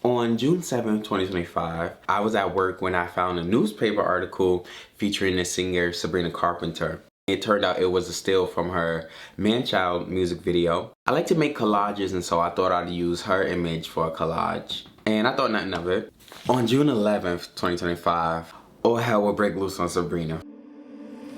On June 7th, 2025, I was at work when I found a newspaper article featuring the singer Sabrina Carpenter. It turned out it was a still from her Man-Child music video. I like to make collages, and so I thought I'd use her image for a collage. And I thought nothing of it. On June 11th, 2025, all hell will break loose on Sabrina.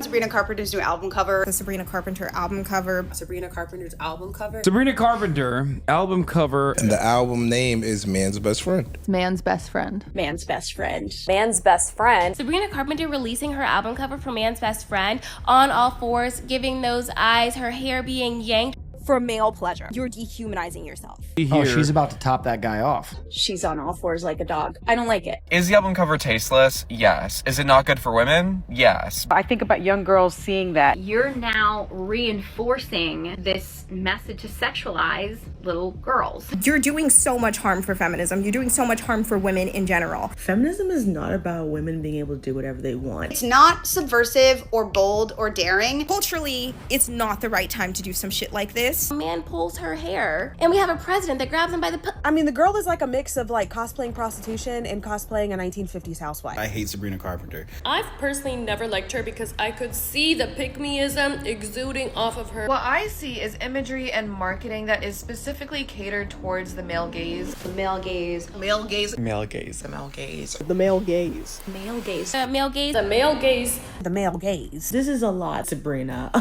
Sabrina Carpenter's new album cover. The Sabrina Carpenter album cover. Sabrina Carpenter's album cover. Sabrina Carpenter album cover. And the album name is Man's Best Friend. Man's Best Friend. Man's Best Friend. Man's Best Friend. Sabrina Carpenter releasing her album cover for Man's Best Friend, on all fours, giving those eyes, her hair being yanked. For male pleasure. You're dehumanizing yourself. Oh, she's about to top that guy off. She's on all fours like a dog. I don't like it. Is the album cover tasteless? Yes. Is it not good for women? Yes. I think about young girls seeing that. You're now reinforcing this message to sexualize little girls. You're doing so much harm for feminism. You're doing so much harm for women in general. Feminism is not about women being able to do whatever they want. It's not subversive or bold or daring. Culturally, it's not the right time to do some shit like this. A man pulls her hair, and we have a president that grabs him by the I mean, the girl is like a mix of like cosplaying prostitution and cosplaying a 1950s housewife. I hate Sabrina Carpenter. I've personally never liked her because I could see the pick-me-ism exuding off of her. What I see is imagery and marketing that is specifically catered towards the male gaze. The male gaze. Male gaze. Male gaze. The male gaze. The male gaze. Male gaze. Male gaze. The male gaze. The male gaze. This is a lot, Sabrina.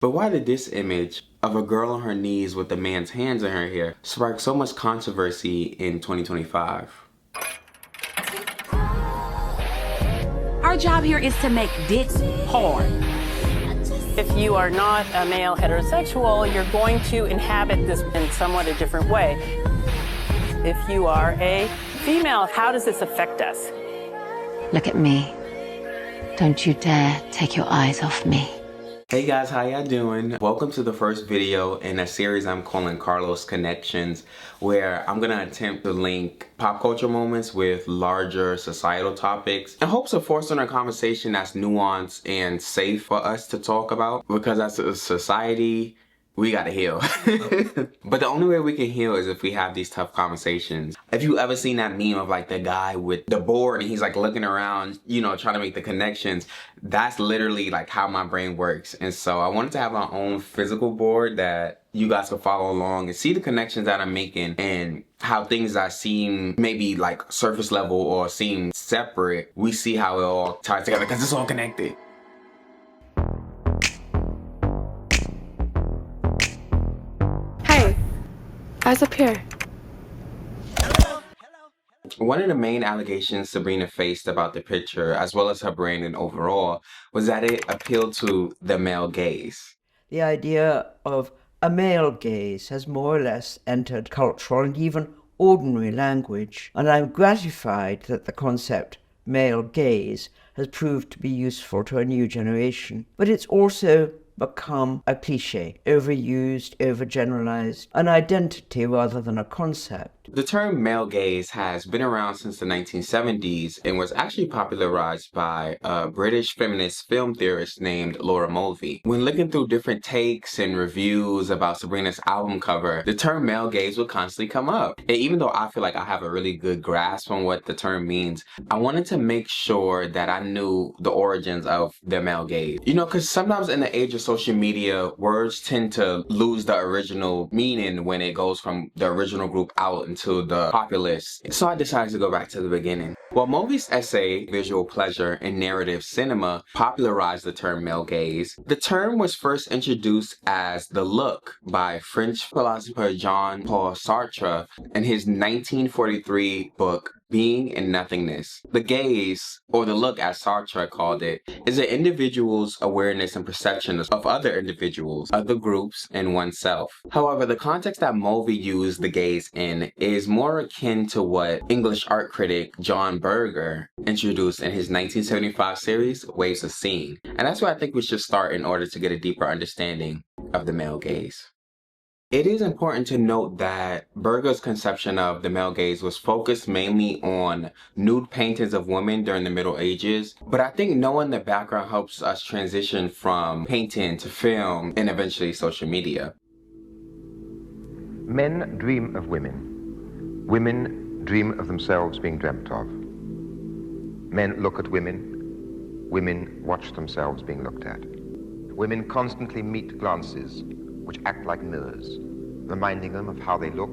But why did this image of a girl on her knees with a man's hands in her hair spark so much controversy in 2025? Our job here is to make dicks hard. If you are not a male heterosexual, you're going to inhabit this in somewhat a different way. If you are a female, how does this affect us? Look at me. Don't you dare take your eyes off me. Hey guys, how y'all doing? Welcome to the first video in a series I'm calling Carlos Connections, where I'm gonna attempt to link pop culture moments with larger societal topics in hopes of fostering a conversation that's nuanced and safe for us to talk about, because as a society, we gotta heal. But the only way we can heal is if we have these tough conversations. If you ever seen that meme of like the guy with the board and he's like looking around, you know, trying to make the connections, that's literally like how my brain works. And so I wanted to have my own physical board that you guys can follow along and see the connections that I'm making and how things that seem maybe like surface level or seem separate, we see how it all ties together because it's all connected. Eyes up here. One of the main allegations Sabrina faced about the picture, as well as her branding overall, was that it appealed to the male gaze. The idea of a male gaze has more or less entered cultural and even ordinary language, and I'm gratified that the concept male gaze has proved to be useful to a new generation. But it's also become a cliche, overused, overgeneralized, an identity rather than a concept. The term male gaze has been around since the 1970s and was actually popularized by a British feminist film theorist named 𝒞𝓃𝓃𝓁𝑒𝓇 Mulvey. When looking through different takes and reviews about Sabrina's album cover, the term male gaze would constantly come up. And even though I feel like I have a really good grasp on what the term means, I wanted to make sure that I knew the origins of the male gaze. You know, because sometimes in the age of social media, words tend to lose the original meaning when it goes from the original group out into the populace. So I decided to go back to the beginning. Well, Mulvey's essay, Visual Pleasure in Narrative Cinema, popularized the term male gaze. The term was first introduced as the look by French philosopher Jean-Paul Sartre in his 1943 book, Being and Nothingness. The gaze, or the look as Sartre called it, is an individual's awareness and perception of other individuals, other groups, and oneself. However, the context that Mulvey used the gaze in is more akin to what English art critic John Berger introduced in his 1975 series, Waves of Seeing. And that's where I think we should start in order to get a deeper understanding of the male gaze. It is important to note that Berger's conception of the male gaze was focused mainly on nude paintings of women during the Middle Ages, but I think knowing the background helps us transition from painting to film and eventually social media. Men dream of women. Women dream of themselves being dreamt of. Men look at women. Women watch themselves being looked at. Women constantly meet glances which act like mirrors, reminding them of how they look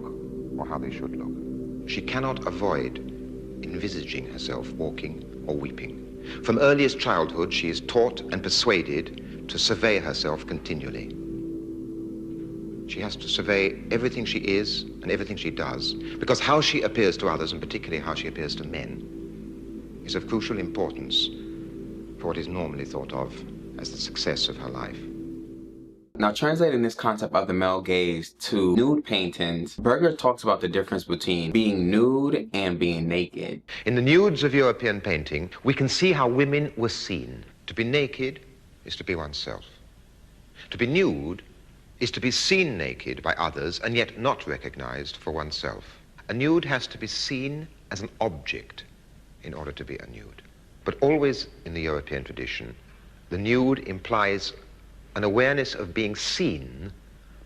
or how they should look. She cannot avoid envisaging herself walking or weeping. From earliest childhood, she is taught and persuaded to survey herself continually. She has to survey everything she is and everything she does, because how she appears to others, and particularly how she appears to men, is of crucial importance for what is normally thought of as the success of her life. Now, translating this concept of the male gaze to nude paintings, Berger talks about the difference between being nude and being naked. In the nudes of European painting, we can see how women were seen. To be naked is to be oneself. To be nude is to be seen naked by others and yet not recognized for oneself. A nude has to be seen as an object in order to be a nude. But always in the European tradition, the nude implies an awareness of being seen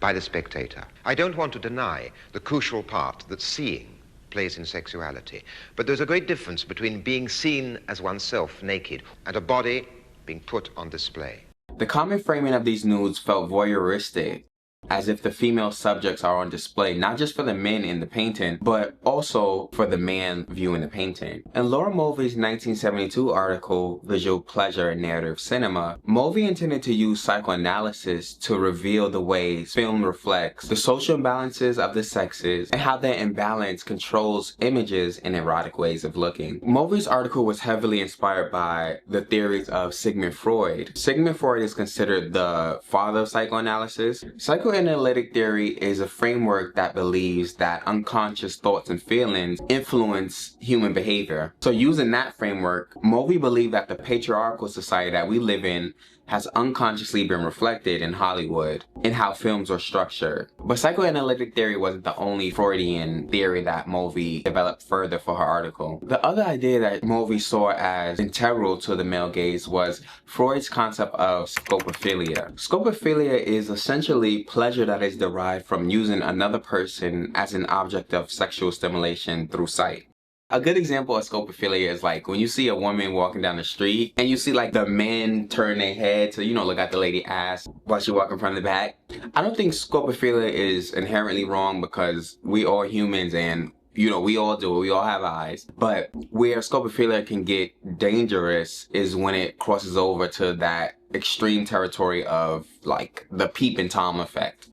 by the spectator. I don't want to deny the crucial part that seeing plays in sexuality, but there's a great difference between being seen as oneself naked and a body being put on display. The common framing of these nudes felt voyeuristic, as if the female subjects are on display, not just for the men in the painting, but also for the man viewing the painting. In Laura Mulvey's 1972 article, Visual Pleasure in Narrative Cinema, Mulvey intended to use psychoanalysis to reveal the ways film reflects the social imbalances of the sexes and how that imbalance controls images and erotic ways of looking. Mulvey's article was heavily inspired by the theories of Sigmund Freud. Sigmund Freud is considered the father of psychoanalysis. Psychoanalytic theory is a framework that believes that unconscious thoughts and feelings influence human behavior. So using that framework, Mulvey believed that the patriarchal society that we live in has unconsciously been reflected in Hollywood in how films are structured. But psychoanalytic theory wasn't the only Freudian theory that Mulvey developed further for her article. The other idea that Mulvey saw as integral to the male gaze was Freud's concept of 𝒞𝒶𝓇𝓁𝑜𝓈. 𝒞𝒶𝓇𝓁𝑜𝓈 is essentially pleasure that is derived from using another person as an object of sexual stimulation through sight. A good example of 𝒞𝒶𝓇𝓁𝑜𝓈 is like when you see a woman walking down the street and you see like the men turn their head to, look at the lady ass while she walking from the back. I don't think 𝒞𝒶𝓇𝓁𝑜𝓈 is inherently wrong because we are humans and we all do it. We all have eyes. But where 𝒞𝒶𝓇𝓁𝑜𝓈 can get dangerous is when it crosses over to that extreme territory of like the peeping Tom effect.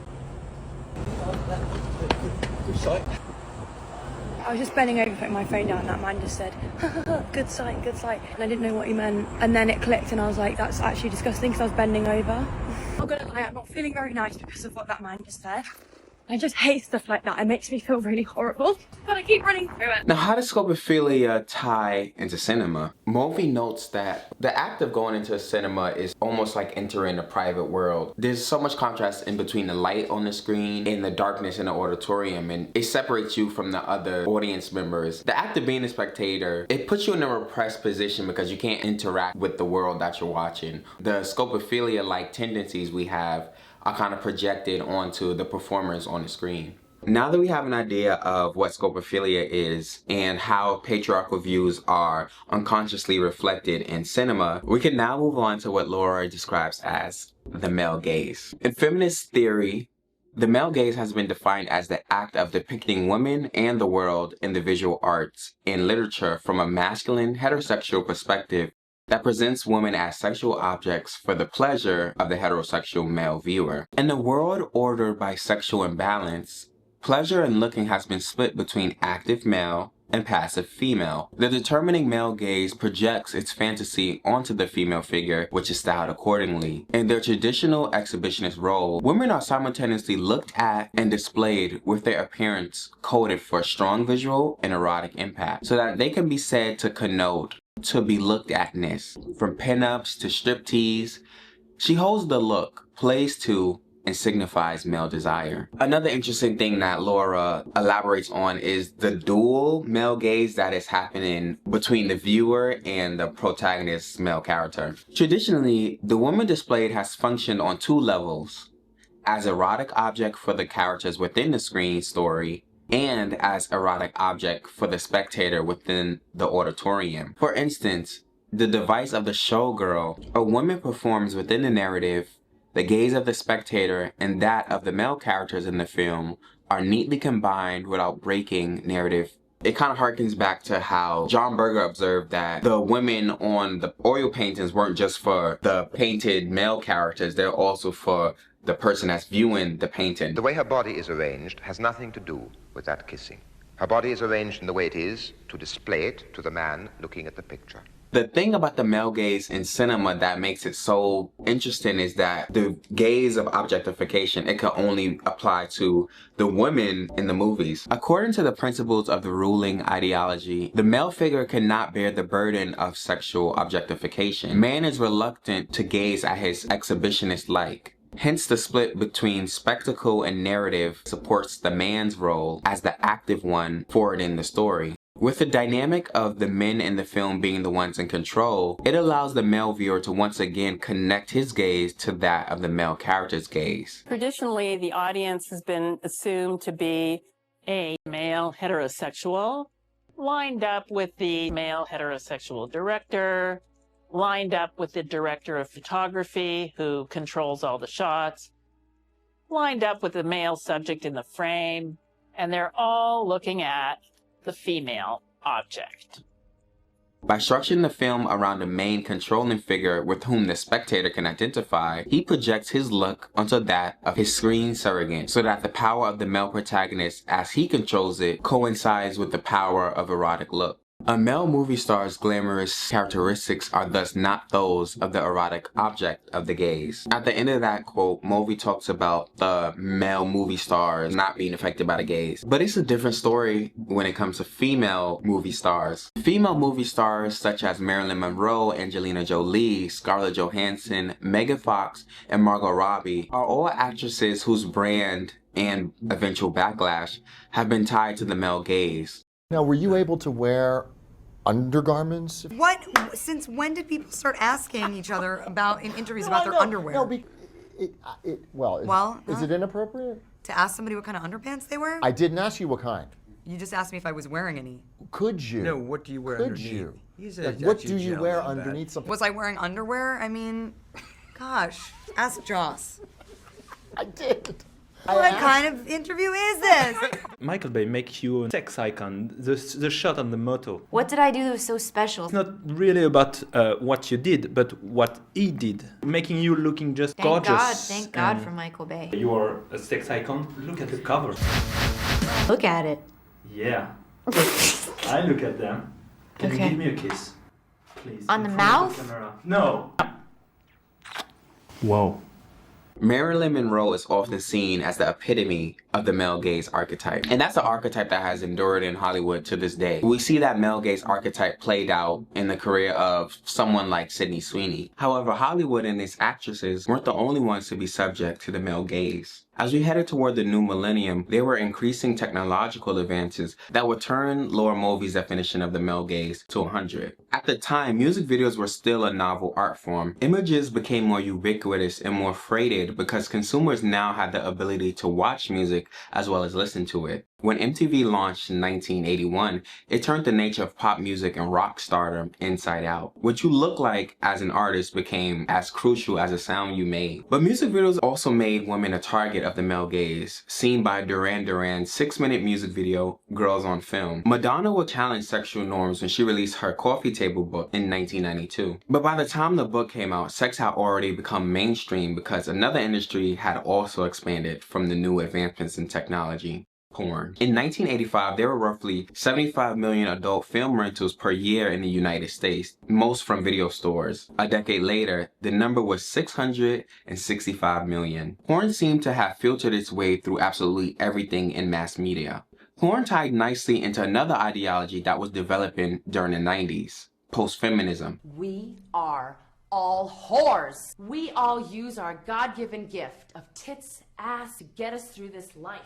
I was just bending over putting my phone down and that man just said, good sight, good sight. And I didn't know what he meant. And then it clicked and I was like, that's actually disgusting because I was bending over. I'm not gonna lie, I'm not feeling very nice because of what that man just said. I just hate stuff like that. It makes me feel really horrible. But I keep running through it. Now, how does 𝒞𝒶𝓇𝓁𝑜𝓈 tie into cinema? Mulvey notes that the act of going into a cinema is almost like entering a private world. There's so much contrast in between the light on the screen and the darkness in the auditorium, and it separates you from the other audience members. The act of being a spectator, it puts you in a repressed position because you can't interact with the world that you're watching. The 𝒞𝒶𝓇𝓁𝑜𝓈-like tendencies we have are kind of projected onto the performers on the screen. Now that we have an idea of what 𝒞𝒶𝓇𝓁𝑜𝓈 is and how patriarchal views are unconsciously reflected in cinema, we can now move on to what Laura describes as the male gaze. In feminist theory, the male gaze has been defined as the act of depicting women and the world in the visual arts and literature from a masculine, heterosexual perspective that presents women as sexual objects for the pleasure of the heterosexual male viewer. In a world ordered by sexual imbalance, pleasure in looking has been split between active male and passive female. The determining male gaze projects its fantasy onto the female figure, which is styled accordingly. In their traditional exhibitionist role, women are simultaneously looked at and displayed with their appearance coded for strong visual and erotic impact, so that they can be said to connote to be looked atness. From pinups to striptease, she holds the look, plays to, and signifies male desire. Another interesting thing that Laura elaborates on is the dual male gaze that is happening between the viewer and the protagonist's male character. Traditionally, the woman displayed has functioned on two levels: as erotic object for the characters within the screen story, and as erotic object for the spectator within the auditorium. For instance, the device of the showgirl, a woman performs within the narrative. The gaze of the spectator and that of the male characters in the film are neatly combined without breaking narrative. It kind of harkens back to how John Berger observed that the women on the oil paintings weren't just for the painted male characters, they're also for the person that's viewing the painting. The way her body is arranged has nothing to do with that kissing. Her body is arranged in the way it is to display it to the man looking at the picture. The thing about the male gaze in cinema that makes it so interesting is that the gaze of objectification, it can only apply to the women in the movies. According to the principles of the ruling ideology, the male figure cannot bear the burden of sexual objectification. Man is reluctant to gaze at his exhibitionist like. Hence, the split between spectacle and narrative supports the man's role as the active one forwarding the story. With the dynamic of the men in the film being the ones in control, it allows the male viewer to once again connect his gaze to that of the male character's gaze. Traditionally, the audience has been assumed to be a male heterosexual, lined up with the male heterosexual director, lined up with the director of photography who controls all the shots, lined up with the male subject in the frame, and they're all looking at the female object. By structuring the film around a main controlling figure with whom the spectator can identify, he projects his look onto that of his screen surrogate so that the power of the male protagonist as he controls it coincides with the power of erotic look. A male movie star's glamorous characteristics are thus not those of the erotic object of the gaze. At the end of that quote, Mulvey talks about the male movie stars not being affected by the gaze. But it's a different story when it comes to female movie stars. Female movie stars such as Marilyn Monroe, Angelina Jolie, Scarlett Johansson, Megan Fox, and Margot Robbie are all actresses whose brand and eventual backlash have been tied to the male gaze. Now, were you able to wear undergarments? What? Since when did people start asking each other about in interviews about their underwear? No, is it inappropriate? To ask somebody what kind of underpants they wear? I didn't ask you what kind. You just asked me if I was wearing any. Could you? No, what do you wear Could underneath? you? Like, what do you wear underneath something? Was I wearing underwear? I mean, gosh, ask Joss. I did. What kind of interview is this? Michael Bay makes you a sex icon, the shot on the motto. What did I do that was so special? It's not really about what you did, but what he did, making you looking just gorgeous. Thank God for Michael Bay. You are a sex icon. Look at the cover. Look at it. Yeah. I look at them. Can you give me a kiss? Please. On the mouth? No. Whoa. Marilyn Monroe is often seen as the epitome of the male gaze archetype. And that's an archetype that has endured in Hollywood to this day. We see that male gaze archetype played out in the career of someone like Sydney Sweeney. However, Hollywood and its actresses weren't the only ones to be subject to the male gaze. As we headed toward the new millennium, there were increasing technological advances that would turn Laura Mulvey's definition of the male gaze to 100. At the time, music videos were still a novel art form. Images became more ubiquitous and more freighted because consumers now had the ability to watch music as well as listen to it. When MTV launched in 1981, it turned the nature of pop music and rock stardom inside out. What you look like as an artist became as crucial as the sound you made. But music videos also made women a target of the male gaze, seen by Duran Duran's 6-minute music video, Girls on Film. Madonna would challenge sexual norms when she released her Coffee Table book in 1992. But by the time the book came out, sex had already become mainstream because another industry had also expanded from the new advancements in technology. Porn. In 1985, there were roughly 75 million adult film rentals per year in the United States, most from video stores. A decade later, the number was 665 million. Porn seemed to have filtered its way through absolutely everything in mass media. Porn tied nicely into another ideology that was developing during the 90s, post-feminism. We are all whores. We all use our God-given gift of tits, ass to get us through this life.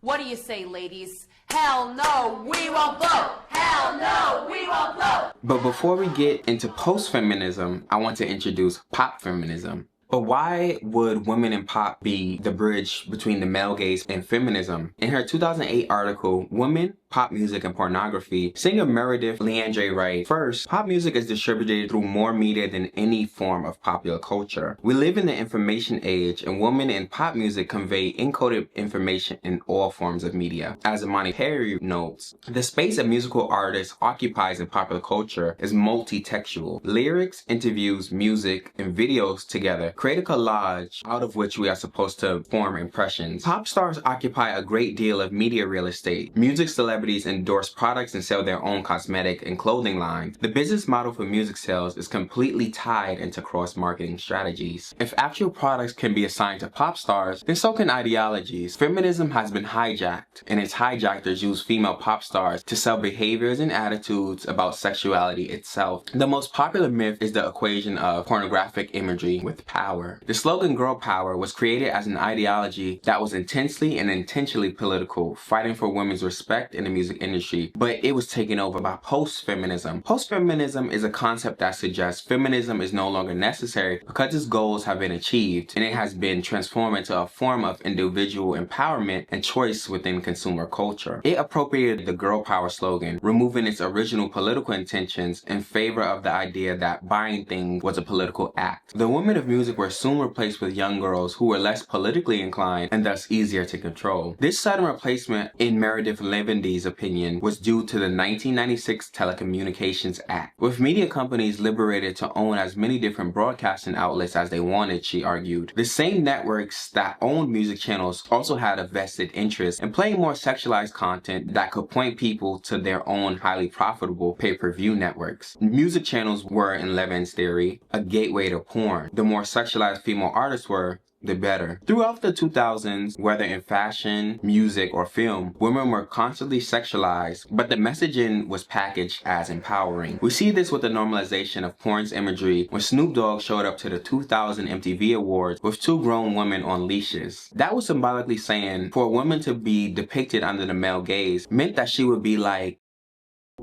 What do you say, ladies? Hell no, we won't vote! Hell no, we won't vote! But before we get into post-feminism, I want to introduce pop feminism. But why would women in pop be the bridge between the male gaze and feminism? In her 2008 article, Women, Pop Music and Pornography, singer Meredith Leandre writes, "First, pop music is distributed through more media than any form of popular culture. We live in the information age, and women in pop music convey encoded information in all forms of media." As Imani Perry notes, the space a musical artist occupies in popular culture is multi-textual. Lyrics, interviews, music, and videos together create a collage out of which we are supposed to form impressions. Pop stars occupy a great deal of media real estate. Music celebrities endorse products and sell their own cosmetic and clothing lines. The business model for music sales is completely tied into cross-marketing strategies. If actual products can be assigned to pop stars, then so can ideologies. Feminism has been hijacked, and its hijackers use female pop stars to sell behaviors and attitudes about sexuality itself. The most popular myth is the equation of pornographic imagery with power. The slogan "Girl Power" was created as an ideology that was intensely and intentionally political, fighting for women's respect in the music industry, but it was taken over by post-feminism. Post-feminism is a concept that suggests feminism is no longer necessary because its goals have been achieved, and it has been transformed into a form of individual empowerment and choice within consumer culture. It appropriated the girl power slogan, removing its original political intentions in favor of the idea that buying things was a political act. The women of music were soon replaced with young girls who were less politically inclined and thus easier to control. This sudden replacement, in Meredith Levendy's opinion, was due to the 1996 Telecommunications Act. With media companies liberated to own as many different broadcasting outlets as they wanted, she argued, the same networks that owned music channels also had a vested interest in playing more sexualized content that could point people to their own highly profitable pay-per-view networks. Music channels were, in Levin's theory, a gateway to porn. The more sexualized female artists were, the better. Throughout the 2000s, whether in fashion, music, or film, women were constantly sexualized, but the messaging was packaged as empowering. We see this with the normalization of porn's imagery when Snoop Dogg showed up to the 2000 MTV Awards with two grown women on leashes. That was symbolically saying, for a woman to be depicted under the male gaze meant that she would be like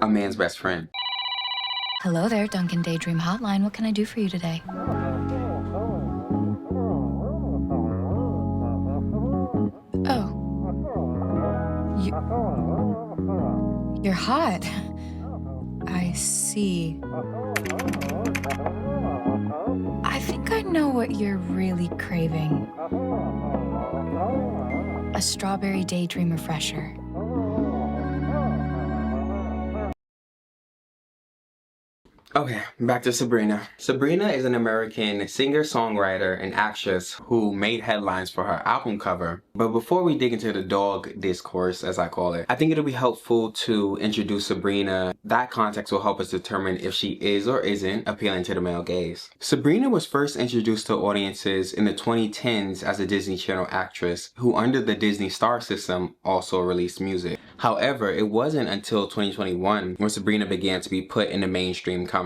a man's best friend. Hello there, Duncan Daydream Hotline. What can I do for you today? Oh. You're hot. I see. I think I know what you're really craving. A strawberry daydream refresher. Okay, back to Sabrina. Sabrina is an American singer-songwriter and actress who made headlines for her album cover. But before we dig into the dog discourse, as I call it, I think it'll be helpful to introduce Sabrina. That context will help us determine if she is or isn't appealing to the male gaze. Sabrina was first introduced to audiences in the 2010s as a Disney Channel actress who, under the Disney Star system, also released music. However, it wasn't until 2021 when Sabrina began to be put in the mainstream conversation.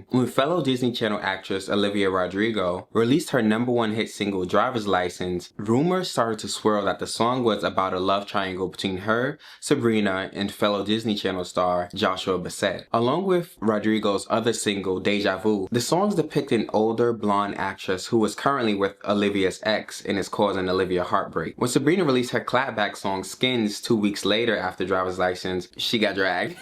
When fellow Disney Channel actress Ōlivia Rodrigo released her #1 hit single Driver's License, rumors started to swirl that the song was about a love triangle between her, Sabrina, and fellow Disney Channel star Joshua Bassett. Along with Rodrigo's other single Deja Vu, the songs depict an older blonde actress who was currently with Olivia's ex and is causing Olivia heartbreak. When Sabrina released her clapback song Skins 2 weeks later after Driver's License, she got dragged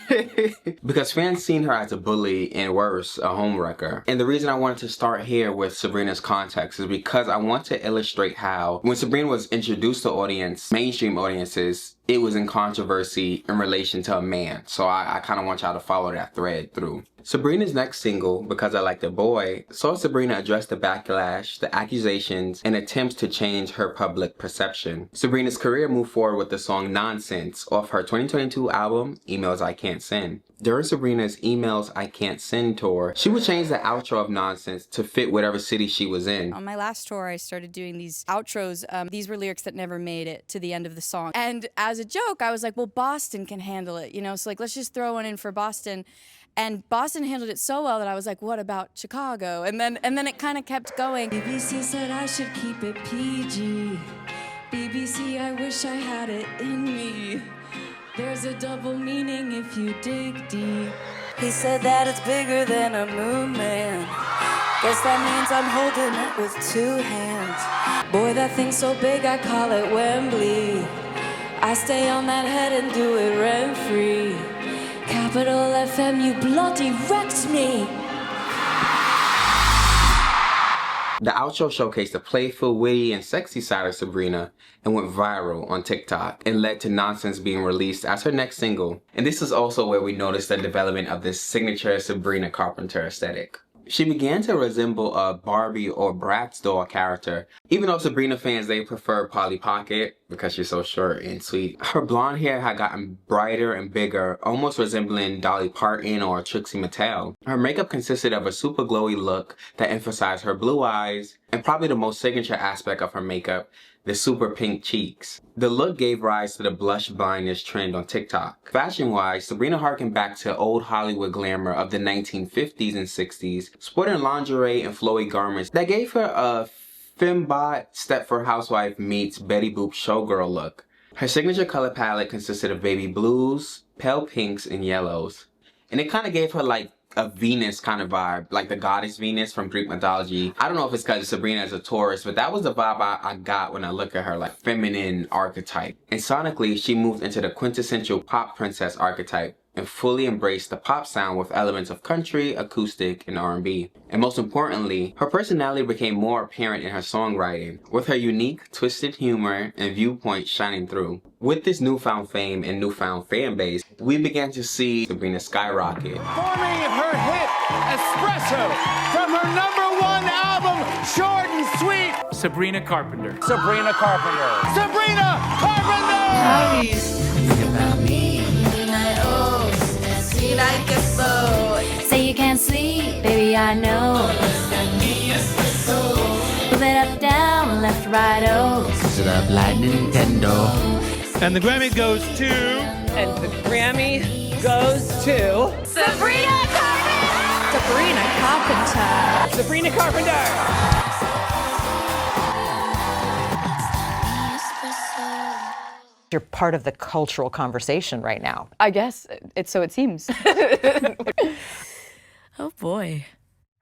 because fans seen her as a bully and worse, a homewrecker. And the reason I wanted to start here with Sabrina's context is because I want to illustrate how when Sabrina was introduced to mainstream audiences, it was in controversy in relation to a man. So I kind of want y'all to follow that thread through. Sabrina's next single, Because I Like the Boy, saw Sabrina address the backlash, the accusations, and attempts to change her public perception. Sabrina's career moved forward with the song Nonsense off her 2022 album, Emails I Can't Send. During Sabrina's Emails I Can't Send tour, she would change the outro of Nonsense to fit whatever city she was in. On my last tour, I started doing these outros. These were lyrics that never made it to the end of the song. And as a joke, I was like, well, Boston can handle it, you know? So like, let's just throw one in for Boston. And Boston handled it so well that I was like, what about Chicago? And then it kind of kept going. BBC said I should keep it PG. BBC, I wish I had it in me. There's a double meaning if you dig deep. He said that it's bigger than a moon man. Guess that means I'm holding it with 2 hands. Boy, that thing's so big I call it Wembley. I stay on that head and do it rent-free. Capital FM, you bloody wrecked me. The outro showcased the playful, witty, and sexy side of Sabrina and went viral on TikTok and led to Nuance being released as her next single. And this is also where we noticed the development of this signature Sabrina Carpenter aesthetic. She began to resemble a Barbie or Bratz doll character, even though Sabrina fans, they prefer Polly Pocket because she's so short and sweet. Her blonde hair had gotten brighter and bigger, almost resembling Dolly Parton or Trixie Mattel. Her makeup consisted of a super glowy look that emphasized her blue eyes, and probably the most signature aspect of her makeup, the super pink cheeks. The look gave rise to the blush blindness trend on TikTok. Fashion-wise, Sabrina harkened back to old Hollywood glamour of the 1950s and 60s, sporting lingerie and flowy garments that gave her a fembot Stepford housewife meets Betty Boop showgirl look. Her signature color palette consisted of baby blues, pale pinks, and yellows. And it kind of gave her like a Venus kind of vibe, like the goddess Venus from Greek mythology. I don't know if it's because Sabrina is a Taurus, but that was the vibe I got when I look at her, like feminine archetype. And sonically, she moved into the quintessential pop princess archetype and fully embraced the pop sound with elements of country, acoustic, and R&B. And most importantly, her personality became more apparent in her songwriting, with her unique, twisted humor and viewpoint shining through. With this newfound fame and newfound fan base, we began to see Sabrina skyrocket. Performing her hit, Espresso, from her #1 album, Short and Sweet. Sabrina Carpenter. Sabrina Carpenter. Sabrina Carpenter! How do you think about me? Say you can't sleep, baby, I know. Move it up, down, left, right, oh. Is it up like Nintendo? And the Grammy goes to... And the Grammy goes to... Sabrina Carpenter! Sabrina Carpenter. Sabrina Carpenter! You're part of the cultural conversation right now. I guess, so it seems. Oh boy.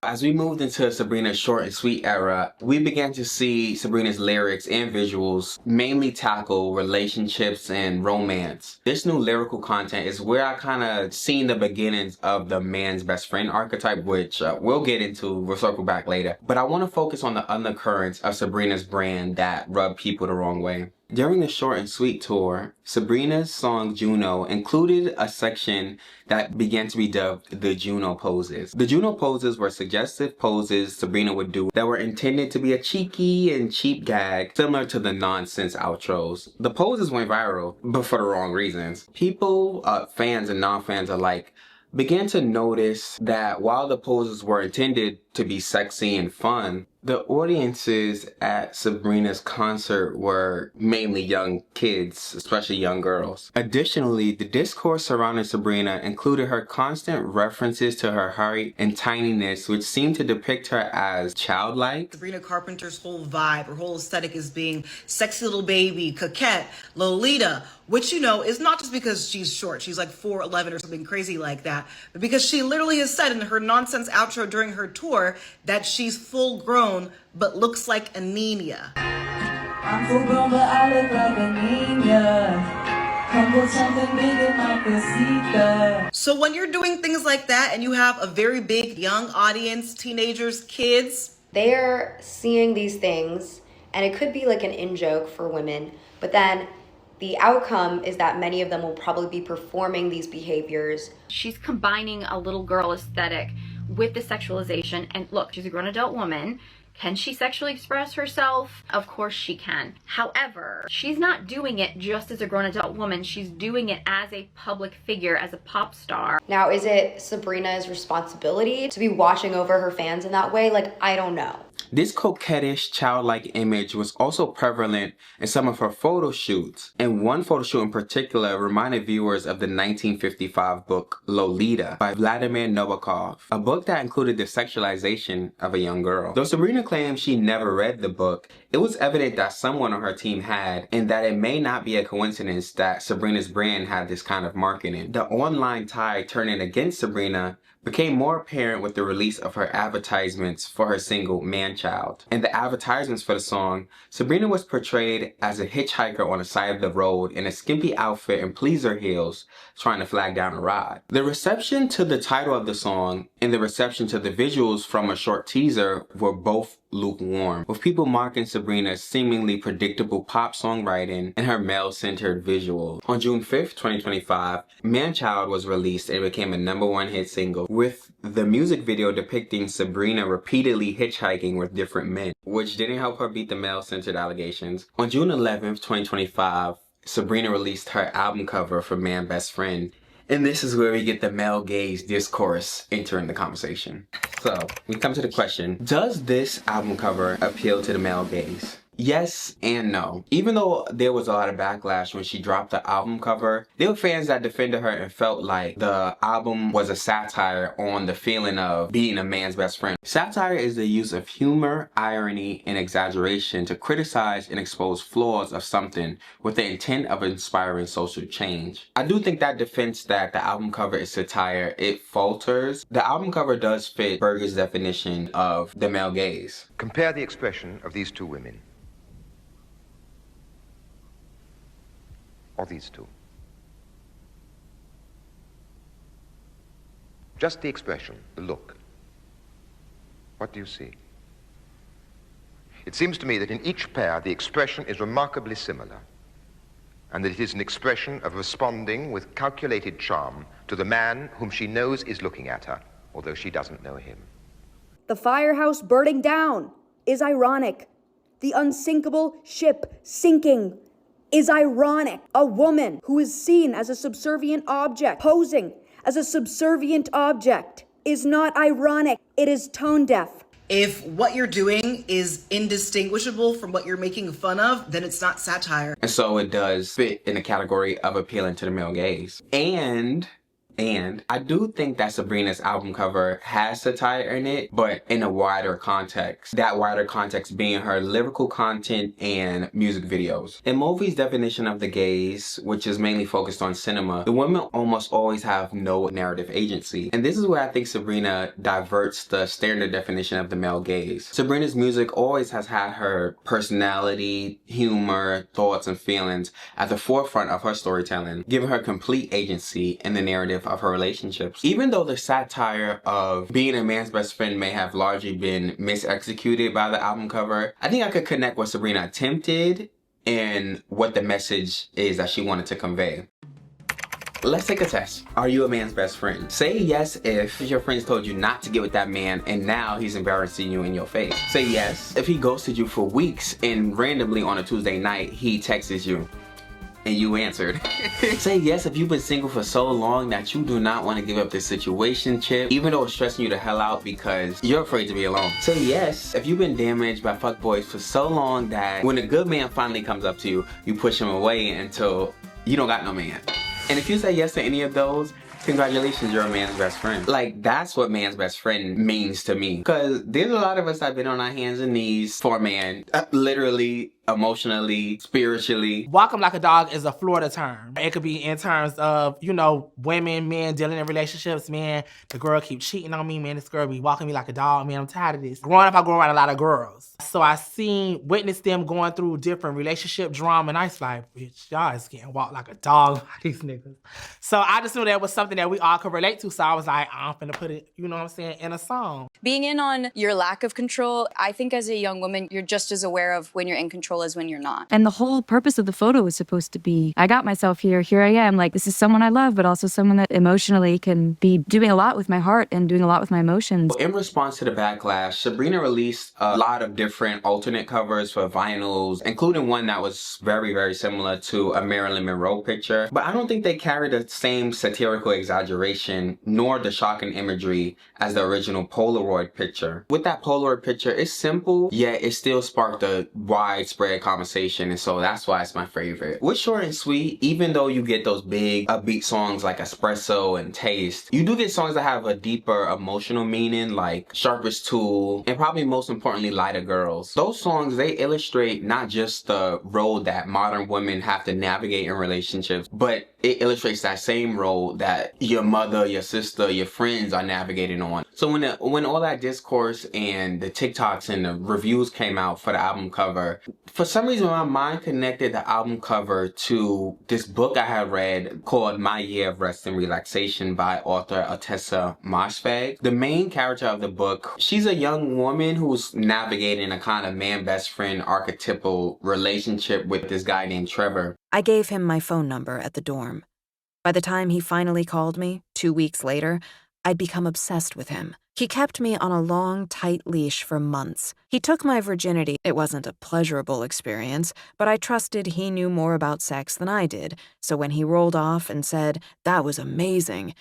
As we moved into Sabrina's short and sweet era, we began to see Sabrina's lyrics and visuals mainly tackle relationships and romance. This new lyrical content is where I kind of seen the beginnings of the man's best friend archetype, which we'll get into, we'll circle back later. But I want to focus on the undercurrents of Sabrina's brand that rub people the wrong way. During the Short and Sweet tour, Sabrina's song Juno included a section that began to be dubbed the Juno poses. The Juno poses were suggestive poses Sabrina would do that were intended to be a cheeky and cheap gag, similar to the nonsense outros. The poses went viral, but for the wrong reasons. People, fans and non-fans alike, began to notice that while the poses were intended to be sexy and fun, the audiences at Sabrina's concert were mainly young kids, especially young girls. Additionally, the discourse surrounding Sabrina included her constant references to her height and tininess, which seemed to depict her as childlike. Sabrina Carpenter's whole vibe, her whole aesthetic is being sexy little baby, coquette, Lolita, which, you know, is not just because she's short, she's like 4'11" or something crazy like that, but because she literally has said in her nonsense outro during her tour that she's full grown but looks like anemia. I'm full grown but I look like anemia. Come with something big in my casita. So when you're doing things like that and you have a very big young audience, teenagers, kids, they're seeing these things and it could be like an in-joke for women, but then the outcome is that many of them will probably be performing these behaviors. She's combining a little girl aesthetic with the sexualization. And look, she's a grown adult woman. Can she sexually express herself? Of course she can. However, she's not doing it just as a grown adult woman. She's doing it as a public figure, as a pop star. Now, is it Sabrina's responsibility to be watching over her fans in that way? Like, I don't know. This coquettish, childlike image was also prevalent in some of her photo shoots, and one photo shoot in particular reminded viewers of the 1955 book Lolita by Vladimir Nabokov, a book that included the sexualization of a young girl. Though Sabrina claims she never read the book, it was evident that someone on her team had, and that it may not be a coincidence that Sabrina's brand had this kind of marketing. The online tide turning against Sabrina became more apparent with the release of her advertisements for her single Man-Child. In the advertisements for the song, Sabrina was portrayed as a hitchhiker on the side of the road in a skimpy outfit and pleaser heels trying to flag down a ride. The reception to the title of the song and the reception to the visuals from a short teaser were both lukewarm, with people mocking Sabrina's seemingly predictable pop songwriting and her male-centered visuals. On June 5th, 2025, Man-Child was released and became a #1 hit single, with the music video depicting Sabrina repeatedly hitchhiking with different men, which didn't help her beat the male-centered allegations. On June 11th, 2025, Sabrina released her album cover for Man Best Friend, and this is where we get the male gaze discourse entering the conversation. So, we come to the question, does this album cover appeal to the male gaze? Yes and no. Even though there was a lot of backlash when she dropped the album cover, there were fans that defended her and felt like the album was a satire on the feeling of being a man's best friend. Satire is the use of humor, irony, and exaggeration to criticize and expose flaws of something with the intent of inspiring social change. I do think that defense that the album cover is satire, it falters. The album cover does fit Berger's definition of the male gaze. Compare the expression of these two women. Or these two. Just the expression, the look. What do you see? It seems to me that in each pair the expression is remarkably similar, and that it is an expression of responding with calculated charm to the man whom she knows is looking at her, although she doesn't know him. The firehouse burning down is ironic. The unsinkable ship sinking is ironic. A woman who is seen as a subservient object, posing as a subservient object, is not ironic. It is tone deaf. If what you're doing is indistinguishable from what you're making fun of, then it's not satire. And so it does fit in the category of appealing to the male gaze. And I do think that Sabrina's album cover has satire in it, but in a wider context. That wider context being her lyrical content and music videos. In Mulvey's definition of the gaze, which is mainly focused on cinema, the women almost always have no narrative agency. And this is where I think Sabrina diverts the standard definition of the male gaze. Sabrina's music always has had her personality, humor, thoughts, and feelings at the forefront of her storytelling, giving her complete agency in the narrative of her relationships. Even though the satire of being a man's best friend may have largely been misexecuted by the album cover, I think I could connect what Sabrina attempted and what the message is that she wanted to convey. Let's take a test. Are you a man's best friend? Say yes if your friends told you not to get with that man and now he's embarrassing you in your face. Say yes if he ghosted you for weeks and randomly on a Tuesday night he texts you and you answered. Say yes if you've been single for so long that you do not want to give up this situationship, even though it's stressing you the hell out because you're afraid to be alone. Say yes if you've been damaged by fuckboys for so long that when a good man finally comes up to you, you push him away until you don't got no man. And if you say yes to any of those, congratulations, you're a man's best friend. Like, that's what man's best friend means to me. Because there's a lot of us that have been on our hands and knees for a man, literally, emotionally, spiritually. Walk him like a dog is a Florida term. It could be in terms of, you know, women, men dealing in relationships, man, the girl keep cheating on me, man, this girl be walking me like a dog, man, I'm tired of this. Growing up, I grew around a lot of girls. So I witnessed them going through different relationship drama, and I was like, bitch, y'all is getting walked like a dog by these niggas. So I just knew that was something that we all could relate to, so I was like, I'm finna put it, you know what I'm saying, in a song. Being in on your lack of control, I think as a young woman, you're just as aware of when you're in control as when you're not. And the whole purpose of the photo was supposed to be, I got myself here I am, like, this is someone I love, but also someone that emotionally can be doing a lot with my heart and doing a lot with my emotions. In response to the backlash, Sabrina released a lot of different alternate covers for vinyls, including one that was very, very similar to a Marilyn Monroe picture. But I don't think they carried the same satirical exaggeration nor the shocking imagery as the original Polaroid Polaroid picture. With that Polaroid picture, it's simple, yet it still sparked a widespread conversation, and so that's why it's my favorite. With Short and Sweet, even though you get those big upbeat songs like Espresso and Taste, you do get songs that have a deeper emotional meaning like Sharpest Tool, and probably most importantly, Lighter Girls. Those songs, they illustrate not just the road that modern women have to navigate in relationships, but it illustrates that same road that your mother, your sister, your friends are navigating on. So when all that discourse and the TikToks and the reviews came out for the album cover, for some reason my mind connected the album cover to this book I had read called My Year of Rest and Relaxation by author 𝒞𝒶𝓇𝓁𝓁𝓁𝑒𝒏. The main character of the book, she's a young woman who's navigating a kind of man-best friend archetypal relationship with this guy named Trevor. I gave him my phone number at the dorm. By the time he finally called me, 2 weeks later, I'd become obsessed with him. He kept me on a long, tight leash for months. He took my virginity. It wasn't a pleasurable experience, but I trusted he knew more about sex than I did, so when he rolled off and said, "That was amazing,"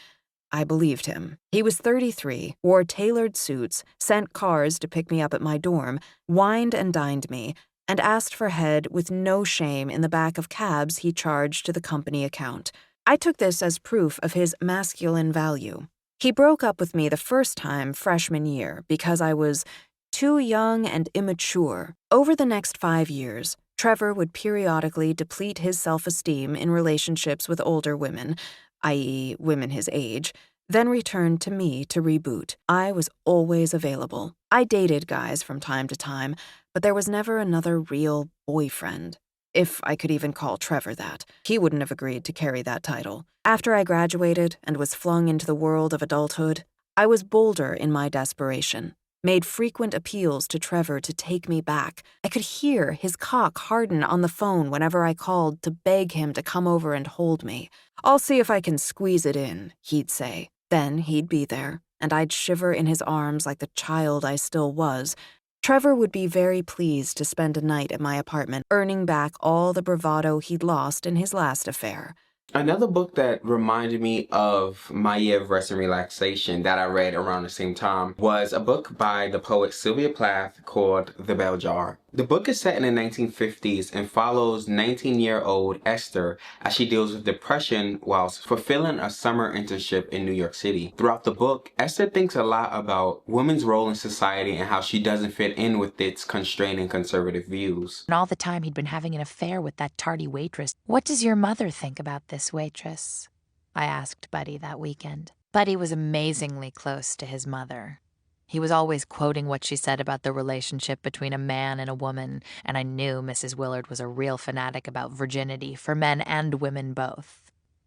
I believed him. He was 33, wore tailored suits, sent cars to pick me up at my dorm, wined and dined me, and asked for head with no shame in the back of cabs he charged to the company account. I took this as proof of his masculine value. He broke up with me the first time freshman year because I was too young and immature. Over the next 5 years, Trevor would periodically deplete his self-esteem in relationships with older women, i.e. women his age, then returned to me to reboot. I was always available. I dated guys from time to time, but there was never another real boyfriend. If I could even call Trevor that. He wouldn't have agreed to carry that title. After I graduated and was flung into the world of adulthood, I was bolder in my desperation, made frequent appeals to Trevor to take me back. I could hear his cock harden on the phone whenever I called to beg him to come over and hold me. "I'll see if I can squeeze it in," he'd say. Then he'd be there, and I'd shiver in his arms like the child I still was. Trevor would be very pleased to spend a night at my apartment, earning back all the bravado he'd lost in his last affair. Another book that reminded me of My Year of Rest and Relaxation that I read around the same time was a book by the poet Sylvia Plath called The Bell Jar. The book is set in the 1950s and follows 19-year-old Esther as she deals with depression whilst fulfilling a summer internship in New York City. Throughout the book, Esther thinks a lot about women's role in society and how she doesn't fit in with its constraining conservative views. And all the time he'd been having an affair with that tardy waitress. "What does your mother think about this waitress?" I asked Buddy that weekend. Buddy was amazingly close to his mother. He was always quoting what she said about the relationship between a man and a woman, and I knew Mrs. Willard was a real fanatic about virginity for men and women both.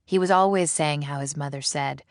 He was always saying how his mother said,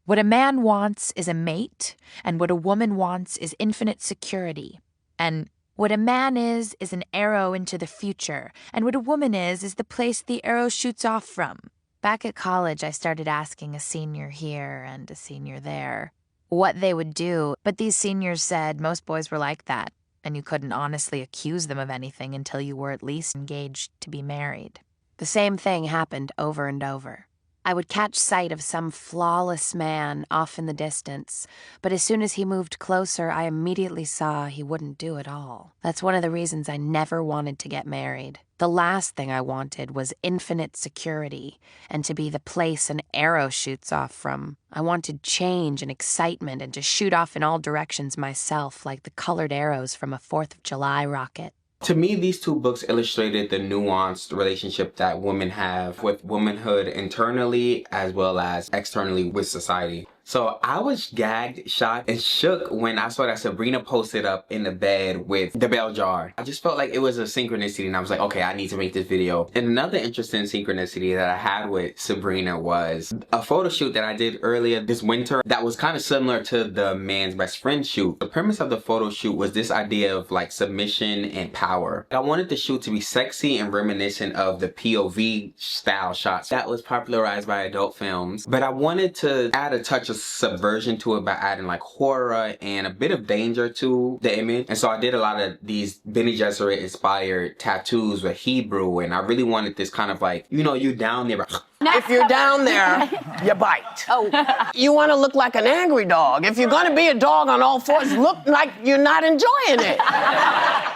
"What a man wants is a mate, and what a woman wants is infinite security. And what a man is an arrow into the future, and what a woman is the place the arrow shoots off from." Back at college, I started asking a senior here and a senior there what they would do, but these seniors said most boys were like that, and you couldn't honestly accuse them of anything until you were at least engaged to be married. The same thing happened over and over. I would catch sight of some flawless man off in the distance, but as soon as he moved closer, I immediately saw he wouldn't do it all. That's one of the reasons I never wanted to get married. The last thing I wanted was infinite security and to be the place an arrow shoots off from. I wanted change and excitement and to shoot off in all directions myself like the colored arrows from a 4th of July rocket. To me, these two books illustrated the nuanced relationship that women have with womanhood internally as well as externally with society. So I was gagged, shocked, and shook when I saw that Sabrina posted up in the bed with the bell jar. I just felt like it was a synchronicity, and I was like, okay, I need to make this video. And another interesting synchronicity that I had with Sabrina was a photo shoot that I did earlier this winter that was kind of similar to the man's best friend shoot. The premise of the photo shoot was this idea of like submission and power. I wanted the shoot to be sexy and reminiscent of the POV style shots that was popularized by adult films, but I wanted to add a touch of subversion to it by adding like horror and a bit of danger to the image. And so I did a lot of these Bene Gesserit inspired tattoos with Hebrew, and I really wanted this kind of like, you know, you down there. If you're down there, you bite. Oh. You want to look like an angry dog. If you're going to be a dog on all fours, look like you're not enjoying it.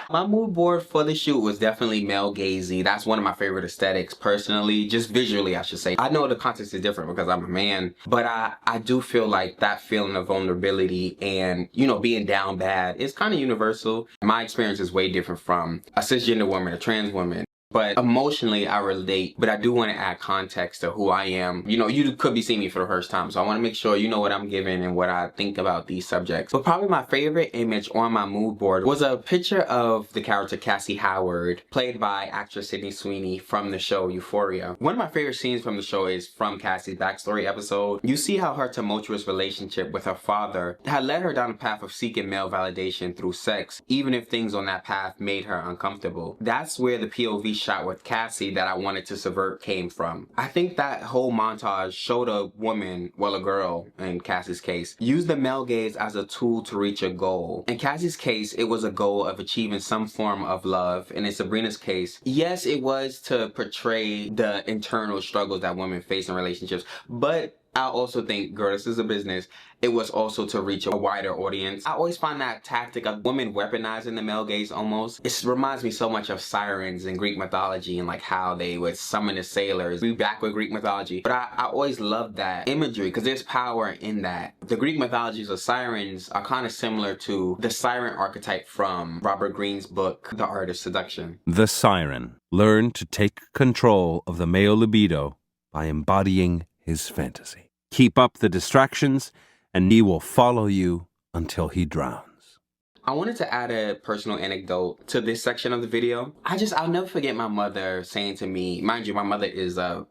My mood board for the shoot was definitely male gazy. That's one of my favorite aesthetics personally, just visually I should say. I know the context is different because I'm a man, but I do feel like that feeling of vulnerability and, you know, being down bad is kind of universal. My experience is way different from a cisgender woman, a trans woman. But emotionally, I relate, but I do want to add context to who I am. You know, you could be seeing me for the first time, so I want to make sure you know what I'm giving and what I think about these subjects. But probably my favorite image on my mood board was a picture of the character Cassie Howard, played by actress Sydney Sweeney from the show Euphoria. One of my favorite scenes from the show is from Cassie's backstory episode. You see how her tumultuous relationship with her father had led her down a path of seeking male validation through sex, even if things on that path made her uncomfortable. That's where the POV shot with Cassie that I wanted to subvert came from. I think that whole montage showed a woman, well, a girl in Cassie's case, use the male gaze as a tool to reach a goal. In Cassie's case, it was a goal of achieving some form of love, and in Sabrina's case, yes, it was to portray the internal struggles that women face in relationships, but I also think, girl, this is a business, it was also to reach a wider audience. I always find that tactic of women weaponizing the male gaze almost. It reminds me so much of sirens in Greek mythology and like how they would summon the sailors. We back with Greek mythology. But I always loved that imagery because there's power in that. The Greek mythologies of sirens are kind of similar to the siren archetype from Robert Greene's book, The Art of Seduction. The siren learned to take control of the male libido by embodying his fantasy. Keep up the distractions, and he will follow you until he drowns. I wanted to add a personal anecdote to this section of the video. I'll never forget my mother saying to me, mind you, my mother is at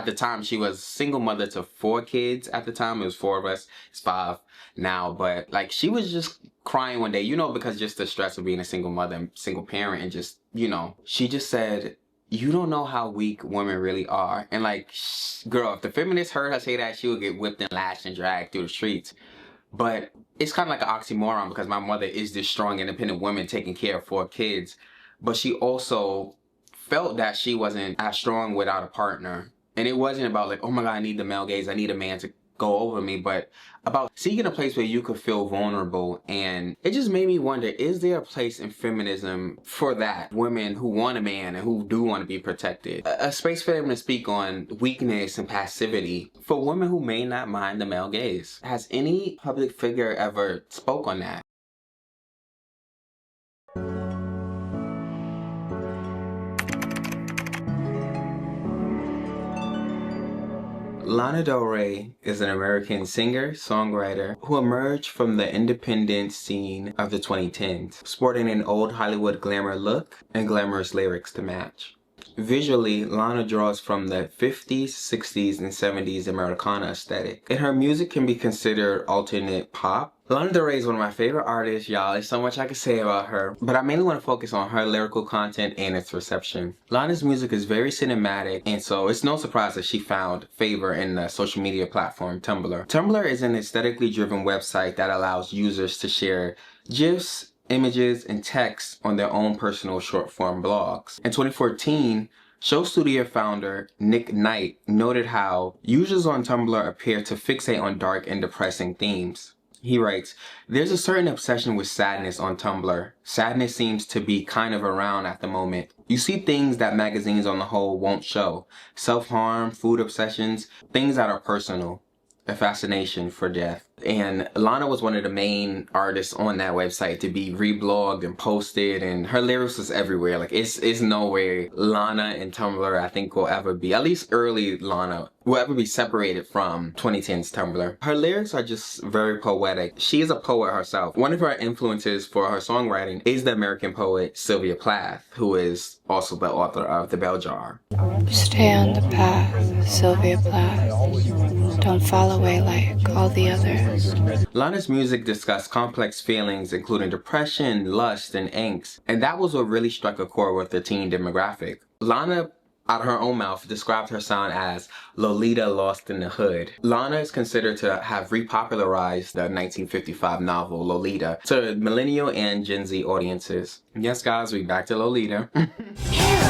the time, she was single mother to 4 kids at the time. It was 4 of us. It's 5 now. But like, she was just crying one day, you know, because just the stress of being a single mother and single parent and just, you know, she just said, you don't know how weak women really are. And like, girl, if the feminists heard her say that, she would get whipped and lashed and dragged through the streets. But it's kind of like an oxymoron because my mother is this strong, independent woman taking care of 4 kids. But she also felt that she wasn't as strong without a partner. And it wasn't about like, oh my God, I need the male gaze. I need a man to go over me, but about seeking a place where you could feel vulnerable. And it just made me wonder, is there a place in feminism for that? Women who want a man and who do want to be protected. A space for them to speak on weakness and passivity for women who may not mind the male gaze. Has any public figure ever spoke on that? Lana Del Rey is an American singer, songwriter who emerged from the independent scene of the 2010s, sporting an old Hollywood glamour look and glamorous lyrics to match. Visually, Lana draws from the 50s, 60s, and 70s Americana aesthetic, and her music can be considered alternate pop. Lana Del Rey is one of my favorite artists, y'all. There's so much I could say about her, but I mainly want to focus on her lyrical content and its reception. Lana's music is very cinematic, and so it's no surprise that she found favor in the social media platform Tumblr. Tumblr is an aesthetically driven website that allows users to share GIFs, images, and text on their own personal short-form blogs. In 2014, Show Studio founder Nick Knight noted how users on Tumblr appear to fixate on dark and depressing themes. He writes, "There's a certain obsession with sadness on Tumblr. Sadness seems to be kind of around at the moment. You see things that magazines on the whole won't show. Self-harm, food obsessions, things that are personal. A fascination for death." And Lana was one of the main artists on that website to be reblogged and posted, and her lyrics was everywhere. Like, it's no way Lana and Tumblr, I think, will ever be, at least early Lana, will ever be separated from 2010's Tumblr. Her lyrics are just very poetic. She is a poet herself. One of her influences for her songwriting is the American poet Sylvia Plath, who is also the author of The Bell Jar. Stay on the path, Sylvia Plath. Don't fall away like all the others. Lana's music discussed complex feelings including depression, lust, and angst, and that was what really struck a chord with the teen demographic. Lana out of her own mouth, described her sound as Lolita lost in the hood. Lana is considered to have repopularized the 1955 novel Lolita to millennial and Gen Z audiences. Yes, guys, we back to Lolita. Hey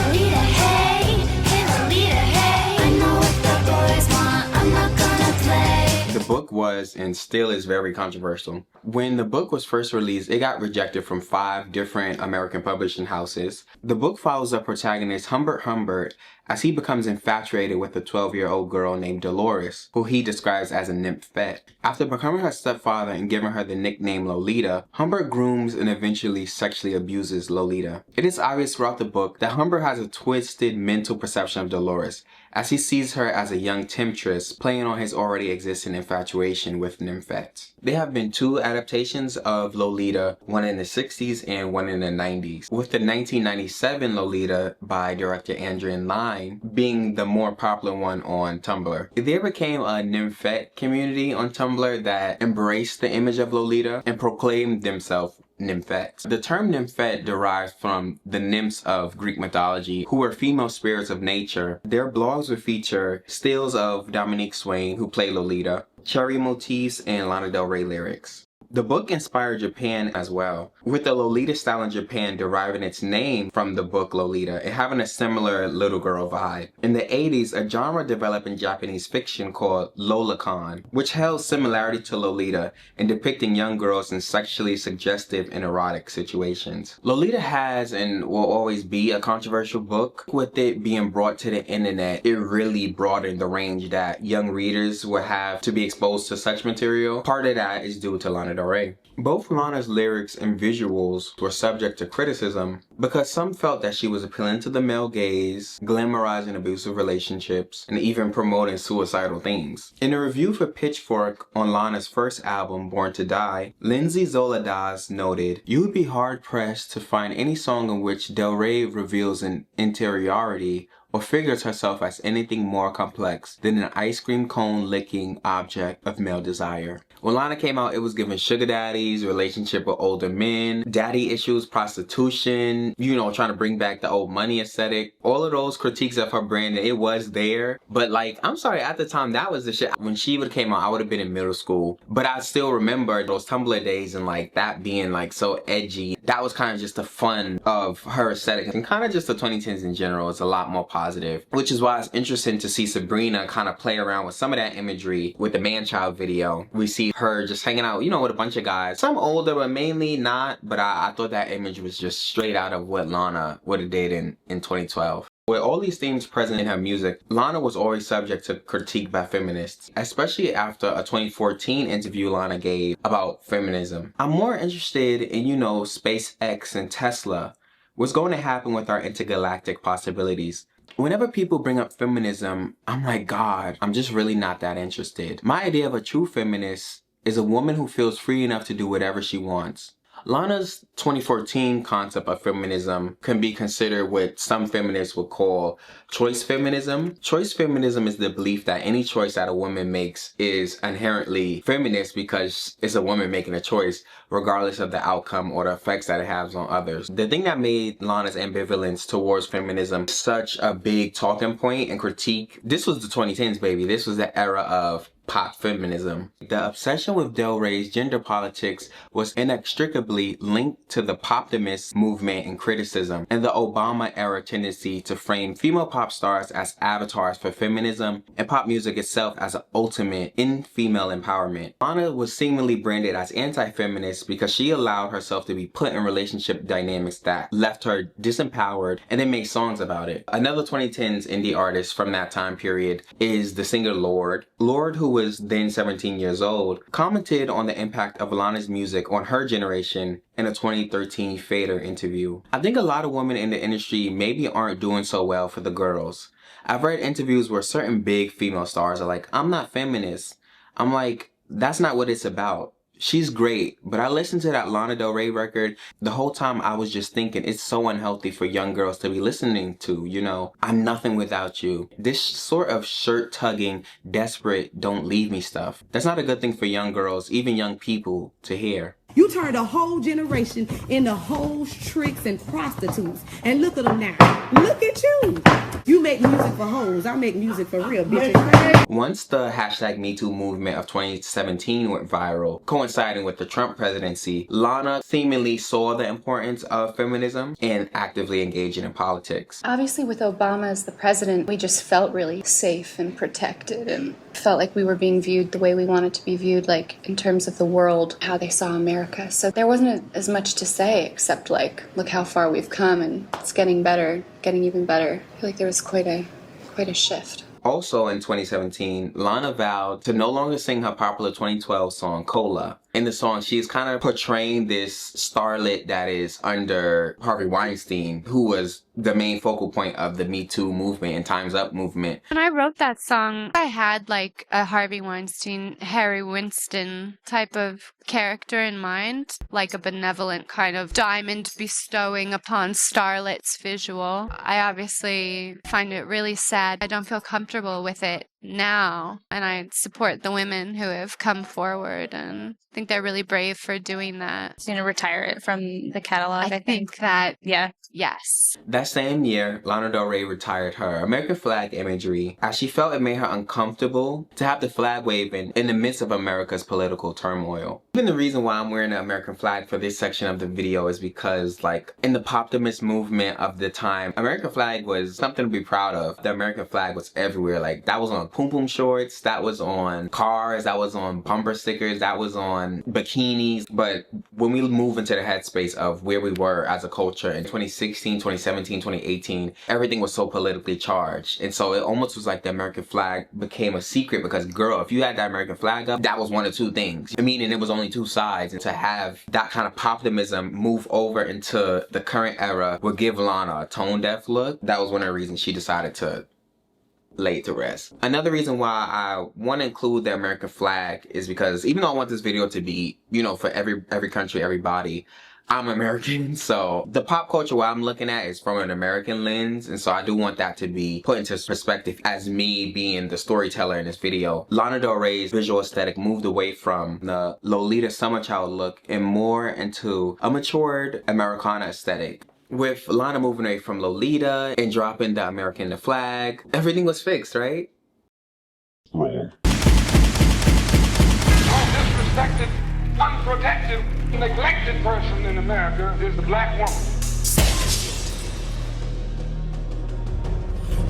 Lolita, hey, hey Lolita, hey. I know what the boys want, I'm not gonna play. The book was and still is very controversial. When the book was first released, it got rejected from 5 different American publishing houses. The book follows the protagonist Humbert as he becomes infatuated with a 12-year-old girl named Dolores, who he describes as a nymphette. After becoming her stepfather and giving her the nickname Lolita, Humbert grooms and eventually sexually abuses Lolita. It is obvious throughout the book that Humbert has a twisted mental perception of Dolores, as he sees her as a young temptress playing on his already existing infatuation with nymphette. There have been 2 adaptations of Lolita, one in the 60s and one in the 90s, with the 1997 Lolita by director Adrian Lyne being the more popular one on Tumblr. There became a nymphette community on Tumblr that embraced the image of Lolita and proclaimed themselves nymphette. The term nymphette derives from the nymphs of Greek mythology, who were female spirits of nature. Their blogs would feature stills of Dominique Swain, who played Lolita, cherry motifs, and Lana Del Rey lyrics. The book inspired Japan as well, with the Lolita style in Japan deriving its name from the book Lolita and having a similar little girl vibe. In the 80s, a genre developed in Japanese fiction called lolicon, which held similarity to Lolita in depicting young girls in sexually suggestive and erotic situations. Lolita has and will always be a controversial book. With it being brought to the internet, it really broadened the range that young readers would have to be exposed to such material. Part of that is due to Lana Del Rey. Both Lana's lyrics and visuals were subject to criticism because some felt that she was appealing to the male gaze, glamorizing abusive relationships, and even promoting suicidal themes. In a review for Pitchfork on Lana's first album, Born to Die, Lindsay Zoladas noted, "You would be hard-pressed to find any song in which Del Rey reveals an interiority or figures herself as anything more complex than an ice cream cone licking object of male desire." When Lana came out, it was given sugar daddies, relationship with older men, daddy issues, prostitution, you know, trying to bring back the old money aesthetic. All of those critiques of her brand, it was there. But like, I'm sorry, at the time, that was the shit. When she would have came out, I would have been in middle school. But I still remember those Tumblr days and like that being like so edgy. That was kind of just the fun of her aesthetic. And kind of just the 2010s in general is a lot more positive. Which is why it's interesting to see Sabrina kind of play around with some of that imagery with the man-child video. We see her just hanging out, you know, with a bunch of guys. Some older, but mainly not. But I thought that image was just straight out of what Lana would have did in 2012. With all these themes present in her music, Lana was always subject to critique by feminists, especially after a 2014 interview Lana gave about feminism. I'm more interested in, you know, SpaceX and Tesla. What's going to happen with our intergalactic possibilities? Whenever people bring up feminism, I'm like, God, I'm just really not that interested. My idea of a true feminist is a woman who feels free enough to do whatever she wants. Lana's 2014 concept of feminism can be considered what some feminists would call choice feminism. Choice feminism is the belief that any choice that a woman makes is inherently feminist because it's a woman making a choice, regardless of the outcome or the effects that it has on others. The thing that made Lana's ambivalence towards feminism such a big talking point and critique, this was the 2010s, baby. This was the era of pop feminism. The obsession with Del Rey's gender politics was inextricably linked to the Poptimism movement and criticism, and the Obama-era tendency to frame female pop stars as avatars for feminism, and pop music itself as an ultimate in female empowerment. Lana was seemingly branded as anti-feminist because she allowed herself to be put in relationship dynamics that left her disempowered and then made songs about it. Another 2010s indie artist from that time period is the singer Lorde. Lorde, who was then 17 years old, commented on the impact of Lana's music on her generation in a 2013 Fader interview. I think a lot of women in the industry maybe aren't doing so well for the girls. I've read interviews where certain big female stars are like, I'm not feminist. I'm like, that's not what it's about. She's great, but I listened to that Lana Del Rey record. The whole time I was just thinking it's so unhealthy for young girls to be listening to, you know, I'm nothing without you. This sort of shirt-tugging, desperate, don't leave me stuff. That's not a good thing for young girls, even young people, to hear. You turned a whole generation into hoes, tricks, and prostitutes. And look at them now. Look at you. You make music for hoes. I make music for real bitches. Once the #MeToo movement of 2017 went viral, coinciding with the Trump presidency, Lana seemingly saw the importance of feminism and actively engaging in politics. Obviously, with Obama as the president, we just felt really safe and protected and felt like we were being viewed the way we wanted to be viewed, like in terms of the world, how they saw America. So there wasn't as much to say except like, look how far we've come and it's getting better, getting even better. I feel like there was quite a shift. Also in 2017, Lana vowed to no longer sing her popular 2012 song, 𝒞𝓃𝓃𝓁𝓈. In the song, she's kind of portraying this starlet that is under Harvey Weinstein, who was the main focal point of the Me Too movement and Time's Up movement. When I wrote that song, I had like a Harvey Weinstein, Harry Winston type of character in mind, like a benevolent kind of diamond bestowing upon starlets visual. I obviously find it really sad. I don't feel comfortable with it now, and I support the women who have come forward, and I think they're really brave for doing that. She's gonna retire it from the catalog. I think that, yeah. Yes. That same year, Lana Del Rey retired her American flag imagery as she felt it made her uncomfortable to have the flag waving in the midst of America's political turmoil. Even the reason why I'm wearing the American flag for this section of the video is because, like, in the Poptimism movement of the time, American flag was something to be proud of. The American flag was everywhere. Like, that was on Poom Poom shorts, that was on cars, that was on bumper stickers, that was on bikinis. But when we move into the headspace of where we were as a culture in 2016, 2017, 2018, everything was so politically charged. And so it almost was like the American flag became a secret because, girl, if you had that American flag up, that was one of two things. I mean, and it was only two sides. And to have that kind of Poptimism move over into the current era would give Lana a tone-deaf look. That was one of the reasons she decided to lay to rest. Another reason why I want to include the American flag is because even though I want this video to be, you know, for every country, everybody, I'm American, so the pop culture what I'm looking at is from an American lens, and so I do want that to be put into perspective as me being the storyteller in this video. Lana Del Rey's visual aesthetic moved away from the Lolita summer child look and more into a matured Americana aesthetic. With Lana moving away from Lolita and dropping the American in the flag, everything was fixed, right? Most disrespected, unprotected, neglected person in America is the black woman.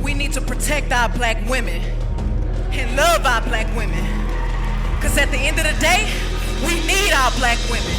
We need to protect our black women and love our black women. Because at the end of the day, we need our black women.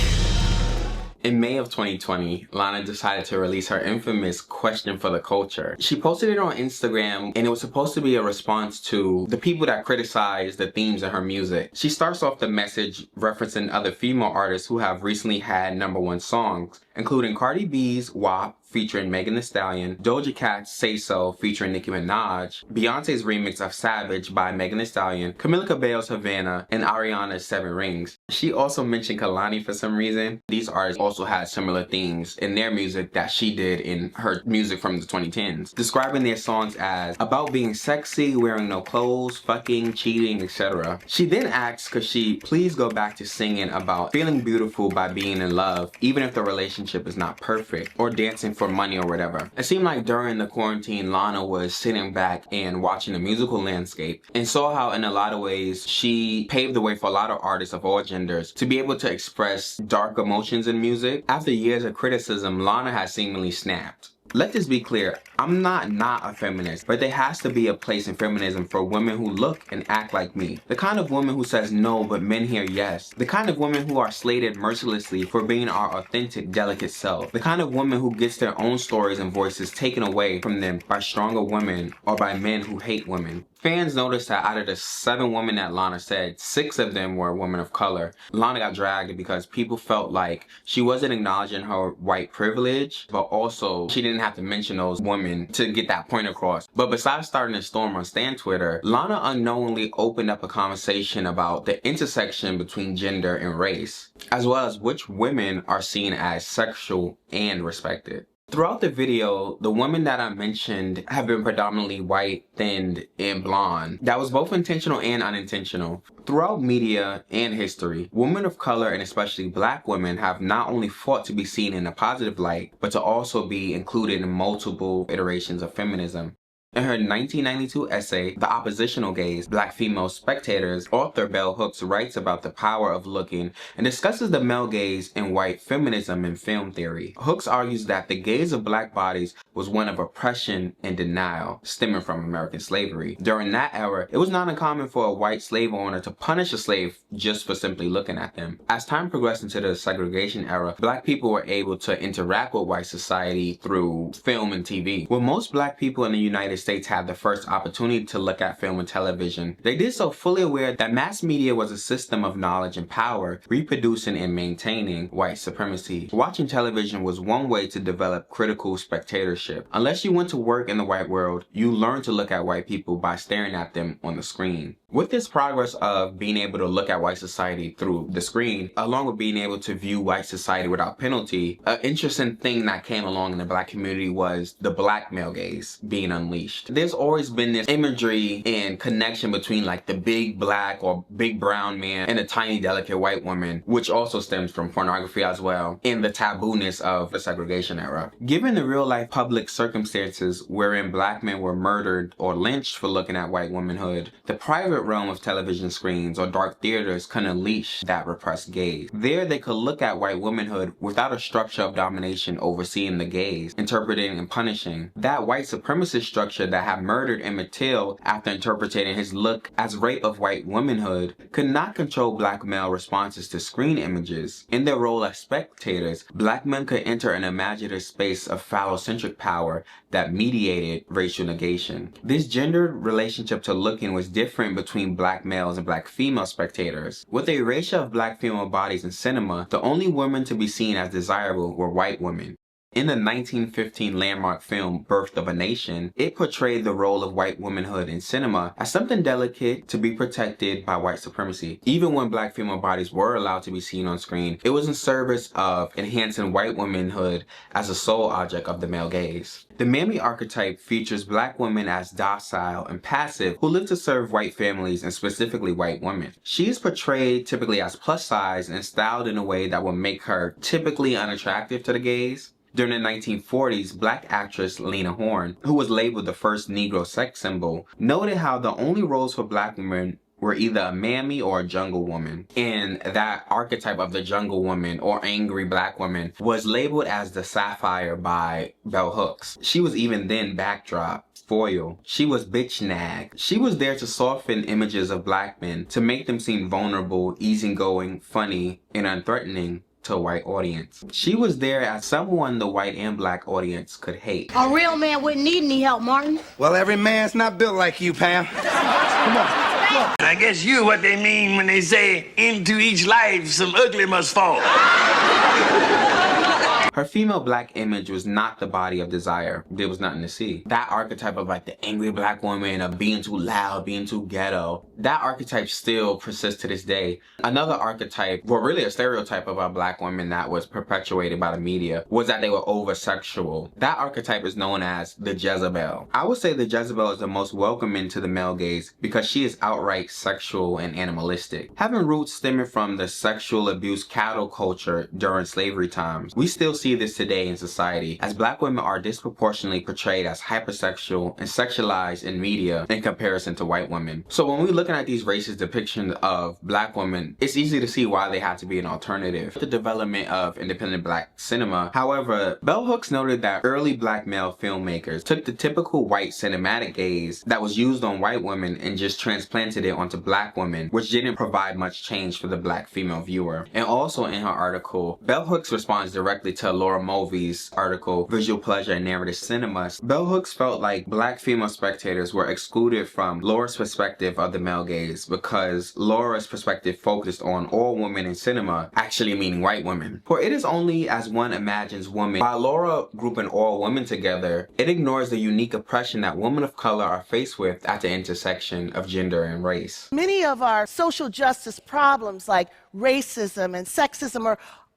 In May of 2020, Lana decided to release her infamous question for the culture. She posted it on Instagram, and it was supposed to be a response to the people that criticized the themes in her music. She starts off the message referencing other female artists who have recently had #1 songs, including Cardi B's WAP featuring Megan Thee Stallion, Doja Cat's Say So featuring Nicki Minaj, Beyonce's remix of Savage by Megan Thee Stallion, Camila Cabello's Havana, and Ariana's 7 Rings. She also mentioned Kehlani for some reason. These artists also had similar themes in their music that she did in her music from the 2010s, describing their songs as about being sexy, wearing no clothes, fucking, cheating, etc. She then asks could she please go back to singing about feeling beautiful by being in love, even if the relationship is not perfect, or dancing for money or whatever. It seemed like during the quarantine, Lana was sitting back and watching the musical landscape and saw how in a lot of ways she paved the way for a lot of artists of all genders to be able to express dark emotions in music. After years of criticism, Lana has seemingly snapped. Let this be clear, I'm not a feminist, but there has to be a place in feminism for women who look and act like me. The kind of woman who says no but men hear yes. The kind of women who are slated mercilessly for being our authentic, delicate self. The kind of woman who gets their own stories and voices taken away from them by stronger women or by men who hate women. Fans noticed that out of the 7 women that Lana said, 6 of them were women of color. Lana got dragged because people felt like she wasn't acknowledging her white privilege, but also she didn't have to mention those women to get that point across. But besides starting a storm on Stan Twitter, Lana unknowingly opened up a conversation about the intersection between gender and race, as well as which women are seen as sexual and respected. Throughout the video, the women that I mentioned have been predominantly white, thinned, and blonde. That was both intentional and unintentional. Throughout media and history, women of color and especially black women have not only fought to be seen in a positive light, but to also be included in multiple iterations of feminism. In her 1992 essay, The Oppositional Gaze, Black Female Spectators, author Bell Hooks writes about the power of looking and discusses the male gaze in white feminism and film theory. Hooks argues that the gaze of black bodies was one of oppression and denial, stemming from American slavery. During that era, it was not uncommon for a white slave owner to punish a slave just for simply looking at them. As time progressed into the segregation era, black people were able to interact with white society through film and TV. When most black people in the United States had the first opportunity to look at film and television, they did so fully aware that mass media was a system of knowledge and power, reproducing and maintaining white supremacy. Watching television was one way to develop critical spectatorship. Unless you went to work in the white world, you learned to look at white people by staring at them on the screen. With this progress of being able to look at white society through the screen, along with being able to view white society without penalty, an interesting thing that came along in the black community was the black male gaze being unleashed. There's always been this imagery and connection between like the big black or big brown man and a tiny delicate white woman, which also stems from pornography as well, and the tabooness of the segregation era. Given the real life public circumstances wherein black men were murdered or lynched for looking at white womanhood, the private realm of television screens or dark theaters can unleash that repressed gaze. There they could look at white womanhood without a structure of domination overseeing the gaze, interpreting and punishing. That white supremacist structure that had murdered Emmett Till after interpreting his look as rape of white womanhood could not control black male responses to screen images. In their role as spectators, black men could enter an imaginative space of phallocentric power that mediated racial negation. This gendered relationship to looking was different between black males and black female spectators. With the erasure of black female bodies in cinema, the only women to be seen as desirable were white women. In the 1915 landmark film Birth of a Nation, it portrayed the role of white womanhood in cinema as something delicate to be protected by white supremacy. Even when black female bodies were allowed to be seen on screen, it was in service of enhancing white womanhood as a sole object of the male gaze. The mammy archetype features black women as docile and passive who live to serve white families and specifically white women. She is portrayed typically as plus size and styled in a way that would make her typically unattractive to the gaze. During the 1940s, black actress Lena Horne, who was labeled the first Negro sex symbol, noted how the only roles for black women were either a mammy or a jungle woman. And that archetype of the jungle woman or angry black woman was labeled as the sapphire by Bell Hooks. She was even then backdrop, foil. She was bitch nag. She was there to soften images of black men, to make them seem vulnerable, easygoing, funny, and unthreatening to a white audience. She was there as someone the white and black audience could hate. A real man wouldn't need any help, Martin. Well, every man's not built like you, Pam. Come on. I guess you what they mean when they say, into each life some ugly must fall. Her female black image was not the body of desire. There was nothing to see. That archetype of like the angry black woman, of being too loud, being too ghetto, that archetype still persists to this day. Another archetype, well really a stereotype of a black woman that was perpetuated by the media, was that they were over-sexual. That archetype is known as the Jezebel. I would say the Jezebel is the most welcoming to the male gaze because she is outright sexual and animalistic. Having roots stemming from the sexual abuse cattle culture during slavery times, we still see this today in society, as black women are disproportionately portrayed as hypersexual and sexualized in media in comparison to white women. So when we're looking at these racist depictions of black women, it's easy to see why they had to be an alternative. The development of independent black cinema, however, Bell Hooks noted that early black male filmmakers took the typical white cinematic gaze that was used on white women and just transplanted it onto black women, which didn't provide much change for the black female viewer. And also in her article, Bell Hooks responds directly to Laura Mulvey's article, Visual Pleasure and Narrative Cinema. Bell Hooks felt like black female spectators were excluded from Laura's perspective of the male gaze because Laura's perspective focused on all women in cinema, actually meaning white women. For it is only as one imagines woman. By Laura grouping all women together, it ignores the unique oppression that women of color are faced with at the intersection of gender and race. Many of our social justice problems like racism and sexism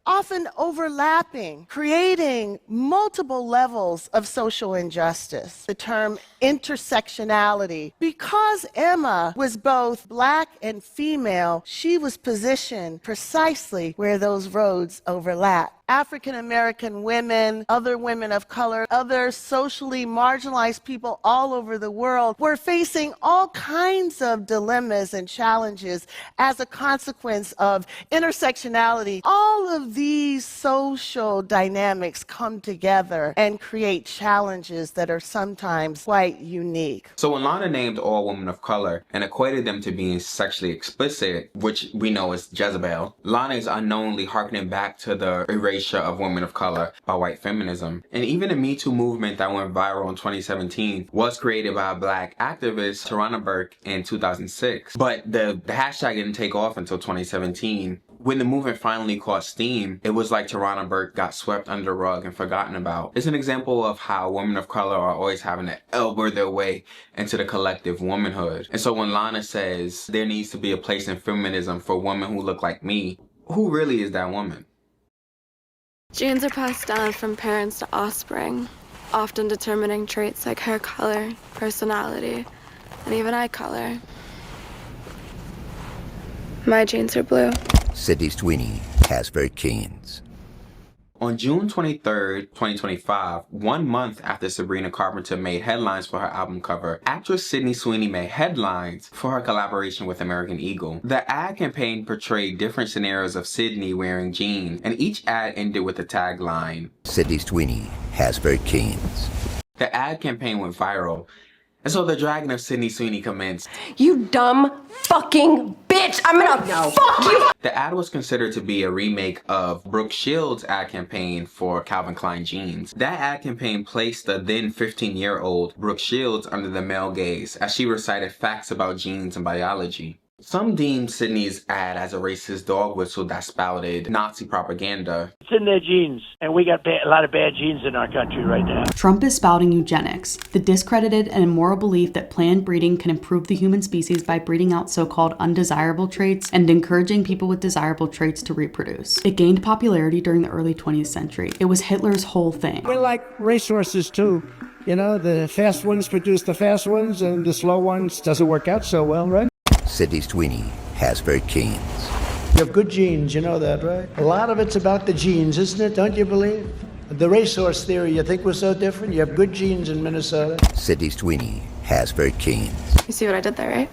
often overlapping, creating multiple levels of social injustice. The term intersectionality. Because Emma was both black and female, she was positioned precisely where those roads overlap. African American women, other women of color, other socially marginalized people all over the world were facing all kinds of dilemmas and challenges as a consequence of intersectionality. All of these social dynamics come together and create challenges that are sometimes quite unique. So when Lana named all women of color and equated them to being sexually explicit, which we know is Jezebel, Lana is unknowingly harkening back to the erasure of women of color by white feminism. And even the Me Too movement that went viral in 2017 was created by a black activist, Tarana Burke, in 2006. But the hashtag didn't take off until 2017. When the movement finally caught steam, it was like Tarana Burke got swept under the rug and forgotten about. It's an example of how women of color are always having to elbow their way into the collective womanhood. And so when Lana says there needs to be a place in feminism for women who look like me, who really is that woman? Genes are passed down from parents to offspring, often determining traits like hair color, personality, and even eye color. My genes are blue. Sydney Sweeney has very genes. On June 23rd, 2025, 1 month after Sabrina Carpenter made headlines for her album cover, actress Sydney Sweeney made headlines for her collaboration with American Eagle. The ad campaign portrayed different scenarios of Sydney wearing jeans, and each ad ended with the tagline, Sydney Sweeney has very genes. The ad campaign went viral, and so the dragon of Sydney Sweeney commenced. You dumb fucking bitch! I'm gonna fuck you! The ad was considered to be a remake of Brooke Shields' ad campaign for Calvin Klein jeans. That ad campaign placed the then 15-year-old Brooke Shields under the male gaze as she recited facts about genes and biology. Some deemed Sydney's ad as a racist dog whistle that spouted Nazi propaganda. It's in their genes, and we got a lot of bad genes in our country right now. Trump is spouting eugenics, the discredited and immoral belief that planned breeding can improve the human species by breeding out so-called undesirable traits and encouraging people with desirable traits to reproduce. It gained popularity during the early 20th century. It was Hitler's whole thing. We're like racehorses too. You know, the fast ones produce the fast ones, and the slow ones doesn't work out so well, right? Sydney Sweeney has very genes. You have good genes, you know that, right? A lot of it's about the genes, isn't it? Don't you believe? The racehorse theory, you think was so different? You have good genes in Minnesota. Sydney Sweeney has very genes. You see what I did there, right?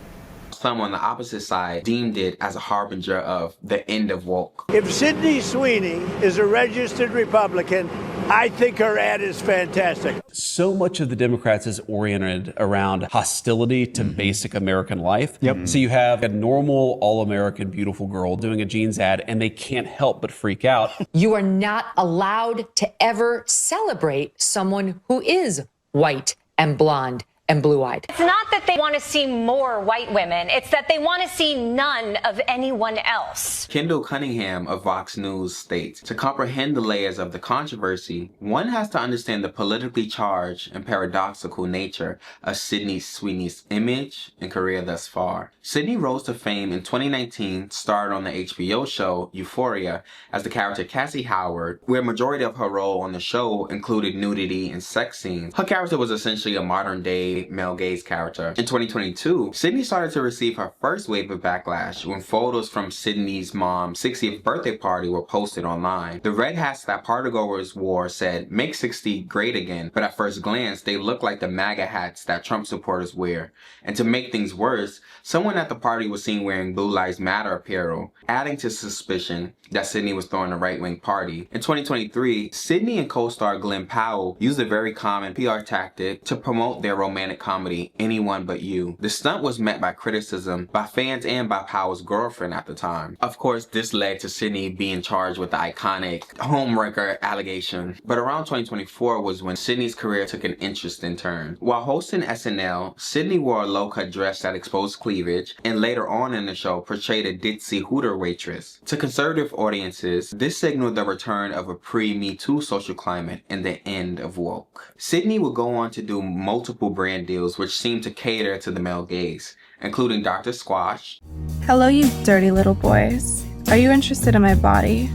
Some on the opposite side deemed it as a harbinger of the end of woke. If Sydney Sweeney is a registered Republican, I think her ad is fantastic. So much of the Democrats is oriented around hostility to basic American life. So you have a normal, all-American, beautiful girl doing a jeans ad, and they can't help but freak out. You are not allowed to ever celebrate someone who is white and blonde and blue-eyed. It's not that they want to see more white women. It's that they want to see none of anyone else. Kendall Cunningham of Vox News states, to comprehend the layers of the controversy, one has to understand the politically charged and paradoxical nature of Sydney Sweeney's image and career thus far. Sydney rose to fame in 2019, starred on the HBO show Euphoria as the character Cassie Howard, where majority of her role on the show included nudity and sex scenes. Her character was essentially a modern-day male gaze character. In 2022, Sydney started to receive her first wave of backlash when photos from Sydney's mom's 60th birthday party were posted online. The red hats that partygoers wore said, "Make 60 great again," but at first glance, they looked like the MAGA hats that Trump supporters wear. And to make things worse, someone at the party was seen wearing Blue Lives Matter apparel, adding to suspicion that Sydney was throwing a right-wing party. In 2023, Sydney and co-star Glenn Powell used a very common PR tactic to promote their romantic comedy, Anyone But You. The stunt was met by criticism by fans and by Powell's girlfriend at the time. Of course, this led to Sydney being charged with the iconic homewrecker allegation. But around 2024 was when Sydney's career took an interesting turn. While hosting SNL, Sydney wore a low-cut dress that exposed cleavage, and later on in the show portrayed a ditzy Hooter waitress. To conservative audiences, this signaled the return of a pre-Me Too social climate and the end of woke. Sydney would go on to do multiple brand deals which seemed to cater to the male gaze, including Dr. Squash. Hello, you dirty little boys. Are you interested in my body?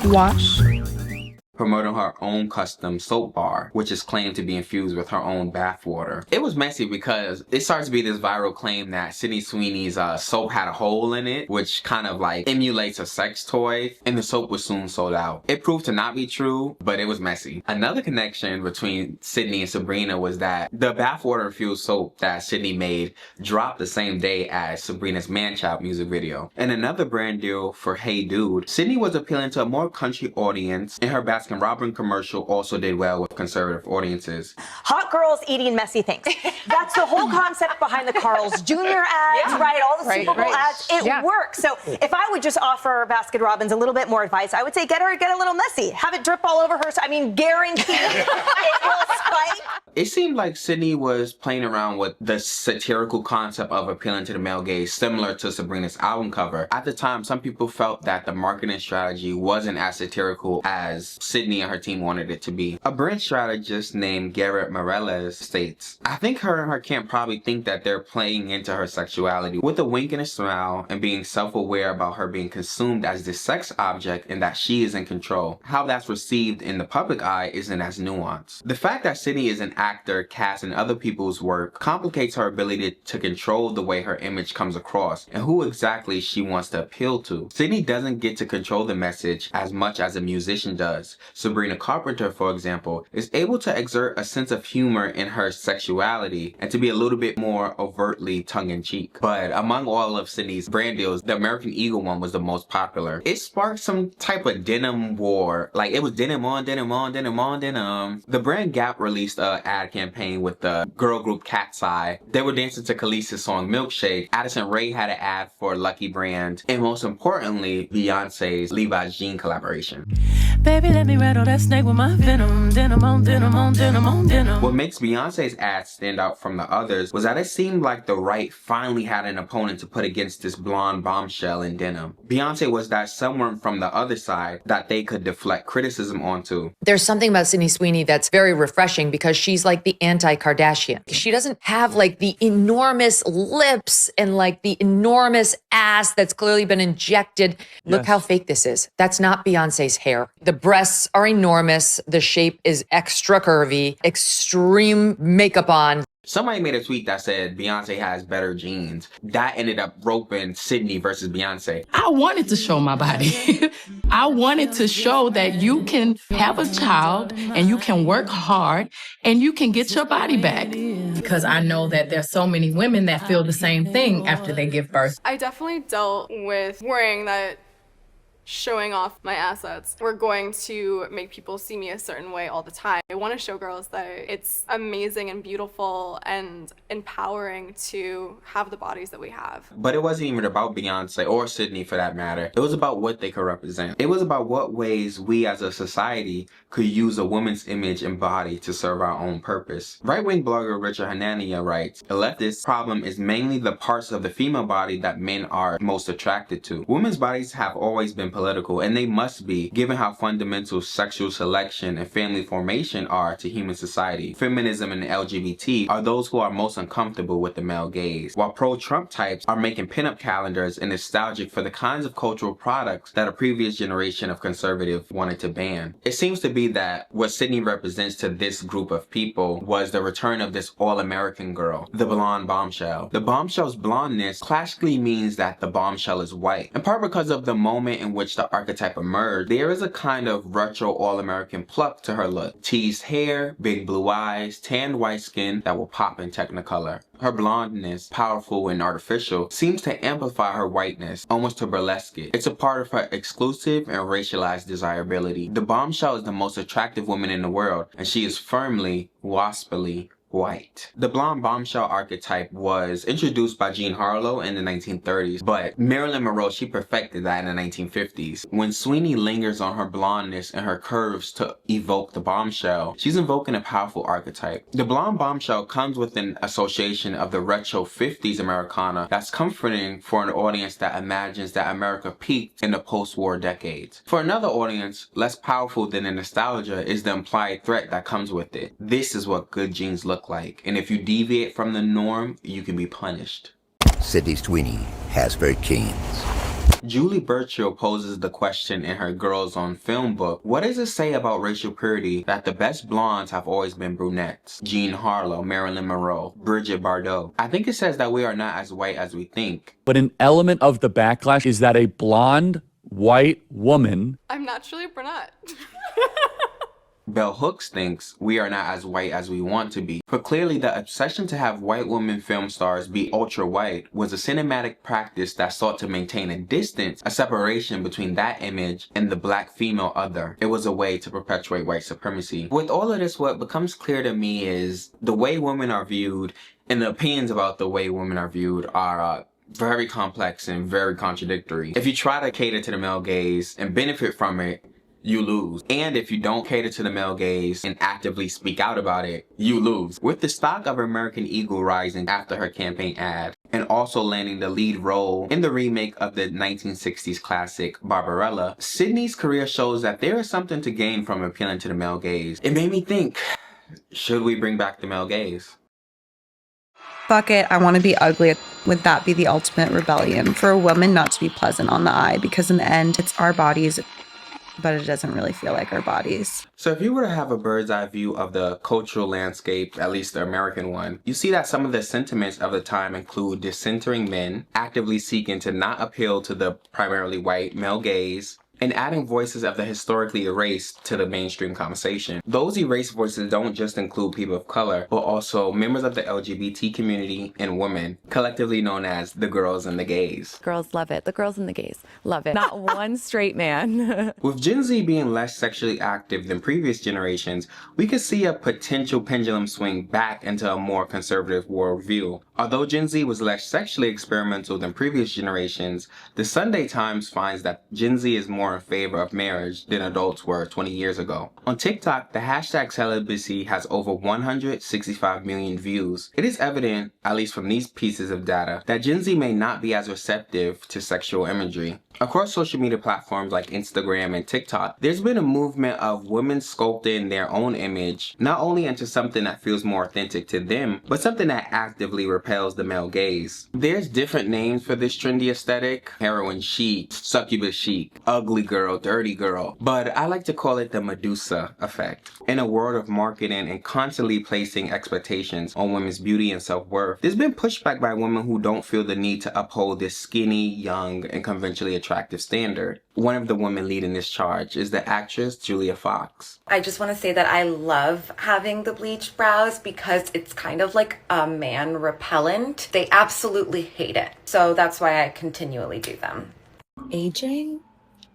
Wash. Promoting her own custom soap bar, which is claimed to be infused with her own bathwater. It was messy because it starts to be this viral claim that Sydney Sweeney's soap had a hole in it, which kind of like emulates a sex toy, and the soap was soon sold out. It proved to not be true, but it was messy. Another connection between Sydney and Sabrina was that the bathwater infused soap that Sydney made dropped the same day as Sabrina's Man-Child music video. And another brand deal for Hey Dude, Sydney was appealing to a more country audience, and her Baskin-Robbins commercial also did well with conservative audiences. Hot girls eating messy things. That's the whole concept behind the Carl's Jr. ads, right? All the Super Bowl ads. It works. So if I would just offer Baskin-Robbins a little bit more advice, I would say get a little messy. Have it drip all over her. I mean, guaranteed it will spike. It seemed like Sydney was playing around with the satirical concept of appealing to the male gaze, similar to Sabrina's album cover. At the time, some people felt that the marketing strategy wasn't as satirical as Sydney and her team wanted it to be. A brand strategist named 𝒞𝓃𝓃𝓁𝓃𝓁 states, I think her and her camp probably think that they're playing into her sexuality with a wink and a smile and being self-aware about her being consumed as this sex object and that she is in control. How that's received in the public eye isn't as nuanced. The fact that Sydney is an actor cast in other people's work complicates her ability to control the way her image comes across and who exactly she wants to appeal to. Sydney doesn't get to control the message as much as a musician does. Sabrina Carpenter, for example, is able to exert a sense of humor in her sexuality and to be a little bit more overtly tongue-in-cheek. But among all of Sydney's brand deals, the American Eagle one was the most popular. It sparked some type of denim war. Like, it was denim on denim on denim on denim. The brand Gap released an ad campaign with the girl group 𝒞𝒶𝓇𝓁𝓁. They were dancing to Khaleesi's song Milkshake. Addison Rae had an ad for Lucky Brand. And most importantly, Beyonce's Levi's jean collaboration. Baby, let me rattle that snake with my venom. Denim on denim on denim on denim. What makes Beyonce's ads stand out from the others was that it seemed like the right finally had an opponent to put against this blonde bombshell in denim. Beyonce was that someone from the other side that they could deflect criticism onto. There's something about Sydney Sweeney that's very refreshing because she's like the anti-Kardashian. She doesn't have like the enormous lips and like the enormous ass that's clearly been injected. Look how fake this is. That's not Beyonce's hair. The breasts are enormous. The shape is extra curvy, extreme makeup on. Somebody made a tweet that said Beyonce has better genes. That ended up roping Sydney versus Beyonce. I wanted to show my body. I wanted to show that you can have a child and you can work hard and you can get your body back. Because I know that there's so many women that feel the same thing after they give birth. I definitely dealt with worrying that showing off my assets were going to make people see me a certain way all the time. I want to show girls that it's amazing and beautiful and empowering to have the bodies that we have. But it wasn't even about Beyonce or Sydney for that matter. It was about what they could represent. It was about what ways we as a society could use a woman's image and body to serve our own purpose. Right-wing blogger 𝒞𝓃𝓃𝓁𝓃𝓁 writes, a leftist problem is mainly the parts of the female body that men are most attracted to. Women's bodies have always been political, and they must be, given how fundamental sexual selection and family formation are to human society. Feminism and the LGBT are those who are most uncomfortable with the male gaze, while pro-Trump types are making pinup calendars and nostalgic for the kinds of cultural products that a previous generation of conservatives wanted to ban. It seems to be that what Sydney represents to this group of people was the return of this all-American girl, the blonde bombshell. The bombshell's blondness classically means that the bombshell is white, in part because of the moment in which the archetype emerged. There is a kind of retro all-American pluck to her look. Teased hair, big blue eyes, tanned white skin that will pop in Technicolor. Her blondness, powerful and artificial, seems to amplify her whiteness, almost to burlesque it. It's a part of her exclusive and racialized desirability. The bombshell is the most attractive woman in the world, and she is firmly, waspily, white. The blonde bombshell archetype was introduced by Jean Harlow in the 1930s, but Marilyn Monroe, she perfected that in the 1950s. When Sweeney lingers on her blondness and her curves to evoke the bombshell, she's invoking a powerful archetype. The blonde bombshell comes with an association of the retro 50s Americana that's comforting for an audience that imagines that America peaked in the post-war decades. For another audience, less powerful than the nostalgia is the implied threat that comes with it. This is what good genes look like, and if you deviate from the norm, you can be punished. Sydney Sweeney has very canes. Julie Burchill poses the question in her Girls on Film book, what does it say about racial purity that the best blondes have always been brunettes? Jean Harlow, Marilyn Monroe, Brigitte Bardot. I think it says that we are not as white as we think. But an element of the backlash is that a blonde, white woman... I'm naturally brunette. Bell Hooks thinks we are not as white as we want to be. For clearly the obsession to have white women film stars be ultra white was a cinematic practice that sought to maintain a distance, a separation between that image and the black female other. It was a way to perpetuate white supremacy. With all of this, what becomes clear to me is the way women are viewed and the opinions about the way women are viewed are very complex and very contradictory. If you try to cater to the male gaze and benefit from it, you lose. And if you don't cater to the male gaze and actively speak out about it, you lose. With the stock of American Eagle rising after her campaign ad, and also landing the lead role in the remake of the 1960s classic Barbarella, Sydney's career shows that there is something to gain from appealing to the male gaze. It made me think, should we bring back the male gaze? Fuck it, I want to be ugly. Would that be the ultimate rebellion? For a woman not to be pleasant on the eye, because in the end, it's our bodies, but it doesn't really feel like our bodies. So if you were to have a bird's eye view of the cultural landscape, at least the American one, you see that some of the sentiments of the time include dissentering men, actively seeking to not appeal to the primarily white male gaze, and adding voices of the historically erased to the mainstream conversation. Those erased voices don't just include people of color, but also members of the LGBT community and women, collectively known as the girls and the gays. Girls love it. The girls and the gays love it. Not one straight man. With Gen Z being less sexually active than previous generations, we could see a potential pendulum swing back into a more conservative worldview. Although Gen Z was less sexually experimental than previous generations, the Sunday Times finds that Gen Z is more in favor of marriage than adults were 20 years ago. On TikTok, the hashtag celibacy has over 165 million views. It is evident, at least from these pieces of data, that Gen Z may not be as receptive to sexual imagery. Across social media platforms like Instagram and TikTok, there's been a movement of women sculpting their own image, not only into something that feels more authentic to them, but something that actively repels the male gaze. There's different names for this trendy aesthetic: heroin chic, succubus chic, ugly girl, dirty girl, but I like to call it the Medusa effect. In a world of marketing and constantly placing expectations on women's beauty and self-worth, there's been pushback by women who don't feel the need to uphold this skinny, young, and conventionally attractive standard. One of the women leading this charge is the actress Julia Fox. I just want to say that I love having the bleached brows because it's kind of like a man repellent. They absolutely hate it. So that's why I continually do them. Aging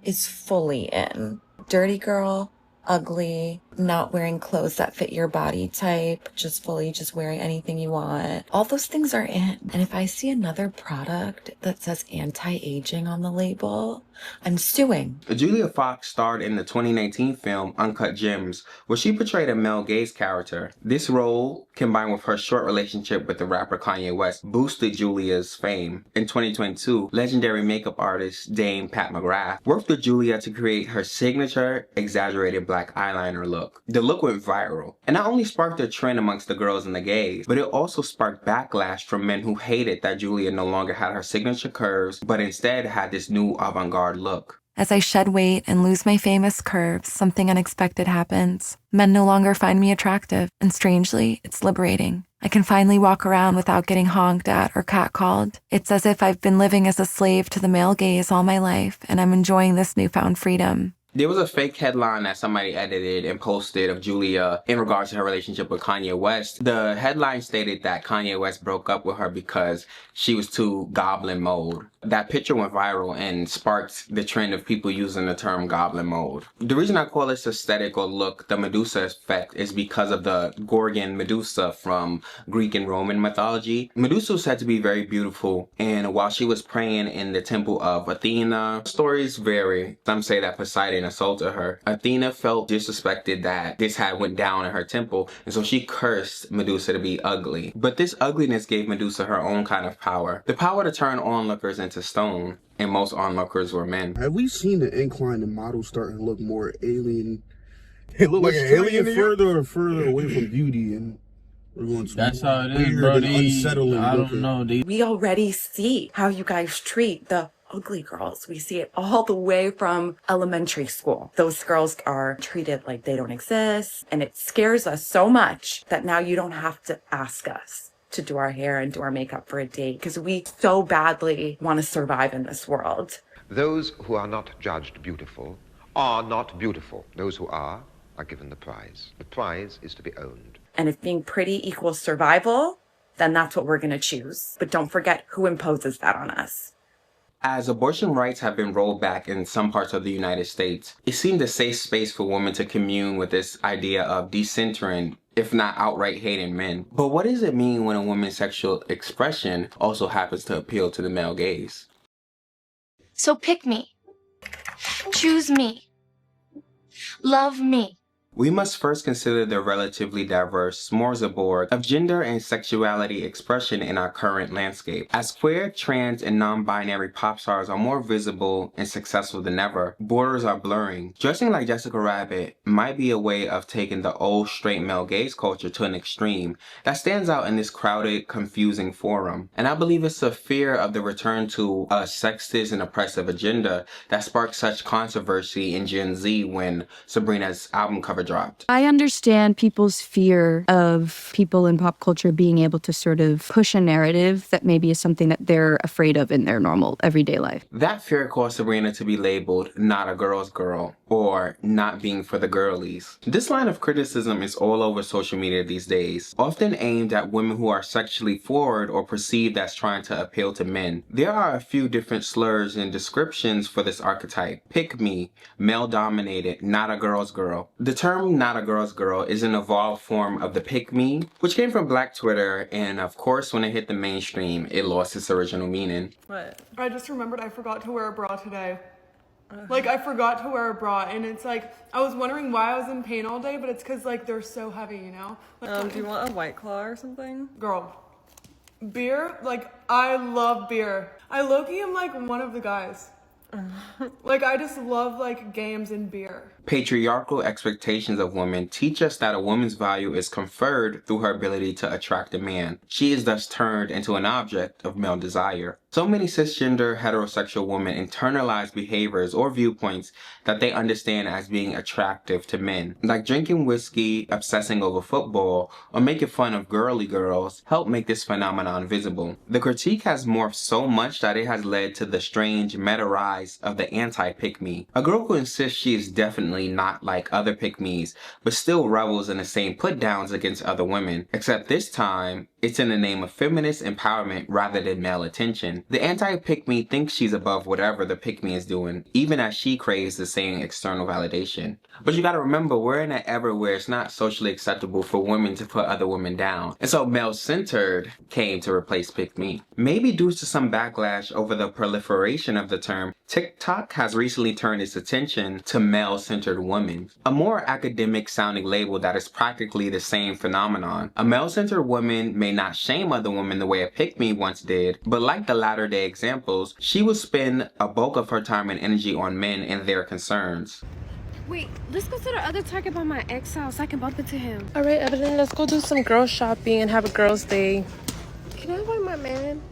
is fully in. Dirty girl, ugly, not wearing clothes that fit your body type, just wearing anything you want. All those things are in. And if I see another product that says anti-aging on the label, I'm suing. Julia Fox starred in the 2019 film Uncut Gems, where she portrayed a male gaze character. This role, combined with her short relationship with the rapper Kanye West, boosted Julia's fame. In 2022, legendary makeup artist Dame Pat McGrath worked with Julia to create her signature exaggerated black eyeliner look. The look went viral, and not only sparked a trend amongst the girls and the gays, but it also sparked backlash from men who hated that Julia no longer had her signature curves, but instead had this new avant-garde look. As I shed weight and lose my famous curves, something unexpected happens. Men no longer find me attractive, and strangely, it's liberating. I can finally walk around without getting honked at or catcalled. It's as if I've been living as a slave to the male gaze all my life, and I'm enjoying this newfound freedom. There was a fake headline that somebody edited and posted of Julia in regards to her relationship with Kanye West. The headline stated that Kanye West broke up with her because she was too goblin mode. That picture went viral and sparked the trend of people using the term goblin mode. The reason I call this aesthetic or look the Medusa effect is because of the Gorgon Medusa from Greek and Roman mythology. Medusa was said to be very beautiful, and while she was praying in the temple of Athena, stories vary. Some say that Poseidon assaulted her. Athena felt disrespected that this had went down in her temple, and so she cursed Medusa to be ugly. But this ugliness gave Medusa her own kind of power. The power to turn onlookers into stone, and most onlookers were men. Have we seen the incline in models starting to look more alien? It looked like an alien further and further away from beauty, and we're going to that's how it is, bro. Unsettling I don't looking. know. We already see how you guys treat the ugly girls. We see it all the way from elementary school. Those girls are treated like they don't exist. And it scares us so much that now you don't have to ask us to do our hair and do our makeup for a date because we so badly want to survive in this world. Those who are not judged beautiful are not beautiful. Those who are given the prize. The prize is to be owned. And if being pretty equals survival, then that's what we're going to choose. But don't forget who imposes that on us. As abortion rights have been rolled back in some parts of the United States, it seemed a safe space for women to commune with this idea of decentering, if not outright hating men. But what does it mean when a woman's sexual expression also happens to appeal to the male gaze? So pick me. Choose me. Love me. We must first consider the relatively diverse smorgasbord of gender and sexuality expression in our current landscape. As queer, trans, and non-binary pop stars are more visible and successful than ever, borders are blurring. Dressing like Jessica Rabbit might be a way of taking the old straight male gaze culture to an extreme that stands out in this crowded, confusing forum. And I believe it's a fear of the return to a sexist and oppressive agenda that sparked such controversy in Gen Z when Sabrina's album cover dropped. I understand people's fear of people in pop culture being able to sort of push a narrative that maybe is something that they're afraid of in their normal everyday life. That fear caused Sabrina to be labeled not a girl's girl or not being for the girlies. This line of criticism is all over social media these days, often aimed at women who are sexually forward or perceived as trying to appeal to men. There are a few different slurs and descriptions for this archetype. Pick me, male dominated, not a girl's girl. The term not a girl's girl is an evolved form of the pick me, which came from Black Twitter, and of course when it hit the mainstream, it lost its original meaning. What? I just remembered I forgot to wear a bra today. Like, I forgot to wear a bra, and it's like, I was wondering why I was in pain all day, but it's because, like, they're so heavy, you know? Like, do you want a White Claw or something? Girl, beer? Like, I love beer. I low-key am, like, one of the guys. Like, I just love, like, games and beer. Patriarchal expectations of women teach us that a woman's value is conferred through her ability to attract a man. She is thus turned into an object of male desire. So many cisgender heterosexual women internalize behaviors or viewpoints that they understand as being attractive to men. Like drinking whiskey, obsessing over football, or making fun of girly girls help make this phenomenon visible. The critique has morphed so much that it has led to the strange meta-rise of the anti-pick-me. A girl who insists she is definitely not like other pick-me's, but still revels in the same put-downs against other women, except this time, it's in the name of feminist empowerment rather than male attention. The anti-pick-me thinks she's above whatever the pick-me is doing, even as she craves the same external validation. But you gotta remember, we're in an era where it's not socially acceptable for women to put other women down. And so male-centered came to replace pick-me. Maybe due to some backlash over the proliferation of the term, TikTok has recently turned its attention to male-centered women. A more academic-sounding label that is practically the same phenomenon. A male-centered woman may not shame other women the way a pick-me once did, but like the latter-day examples, she will spend a bulk of her time and energy on men and their concerns. Wait, let's go to the other Target by my ex house so I can bump into him. All right, Evelyn, let's go do some girl shopping and have a girls' day. Can I invite my man?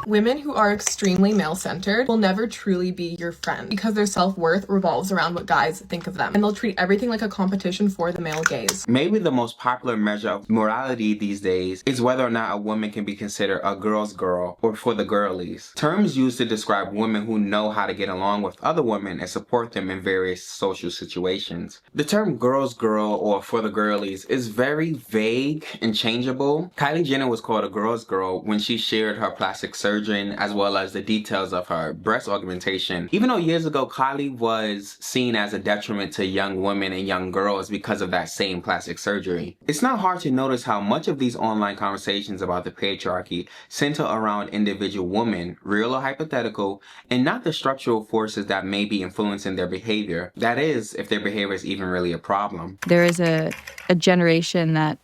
Women who are extremely male-centered will never truly be your friend because their self-worth revolves around what guys think of them, and they'll treat everything like a competition for the male gaze. Maybe the most popular measure of morality these days is whether or not a woman can be considered a girl's girl or for the girlies. Terms used to describe women who know how to get along with other women and support them in various social situations. The term girl's girl or for the girlies is very vague and changeable. Kylie Jenner was called a girl's girl when she shared her plastic surgery as well as the details of her breast augmentation. Even though years ago Kylie was seen as a detriment to young women and young girls because of that same plastic surgery. It's not hard to notice how much of these online conversations about the patriarchy center around individual women, real or hypothetical, and not the structural forces that may be influencing their behavior. That is, if their behavior is even really a problem. There is a generation that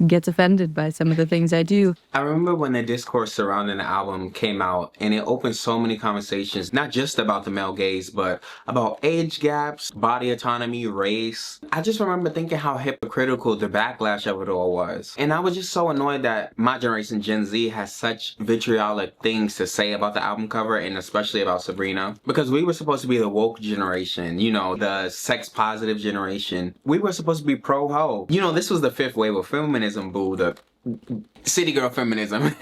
gets offended by some of the things I do. I remember when the discourse surrounding the album came out, and it opened so many conversations, not just about the male gaze, but about age gaps, body autonomy, race. I just remember thinking how hypocritical the backlash of it all was. And I was just so annoyed that my generation, Gen Z, has such vitriolic things to say about the album cover, and especially about Sabrina. Because we were supposed to be the woke generation, you know, the sex positive generation. We were supposed to be pro-ho. You know, this was the fifth wave of feminism, boo, the city girl feminism.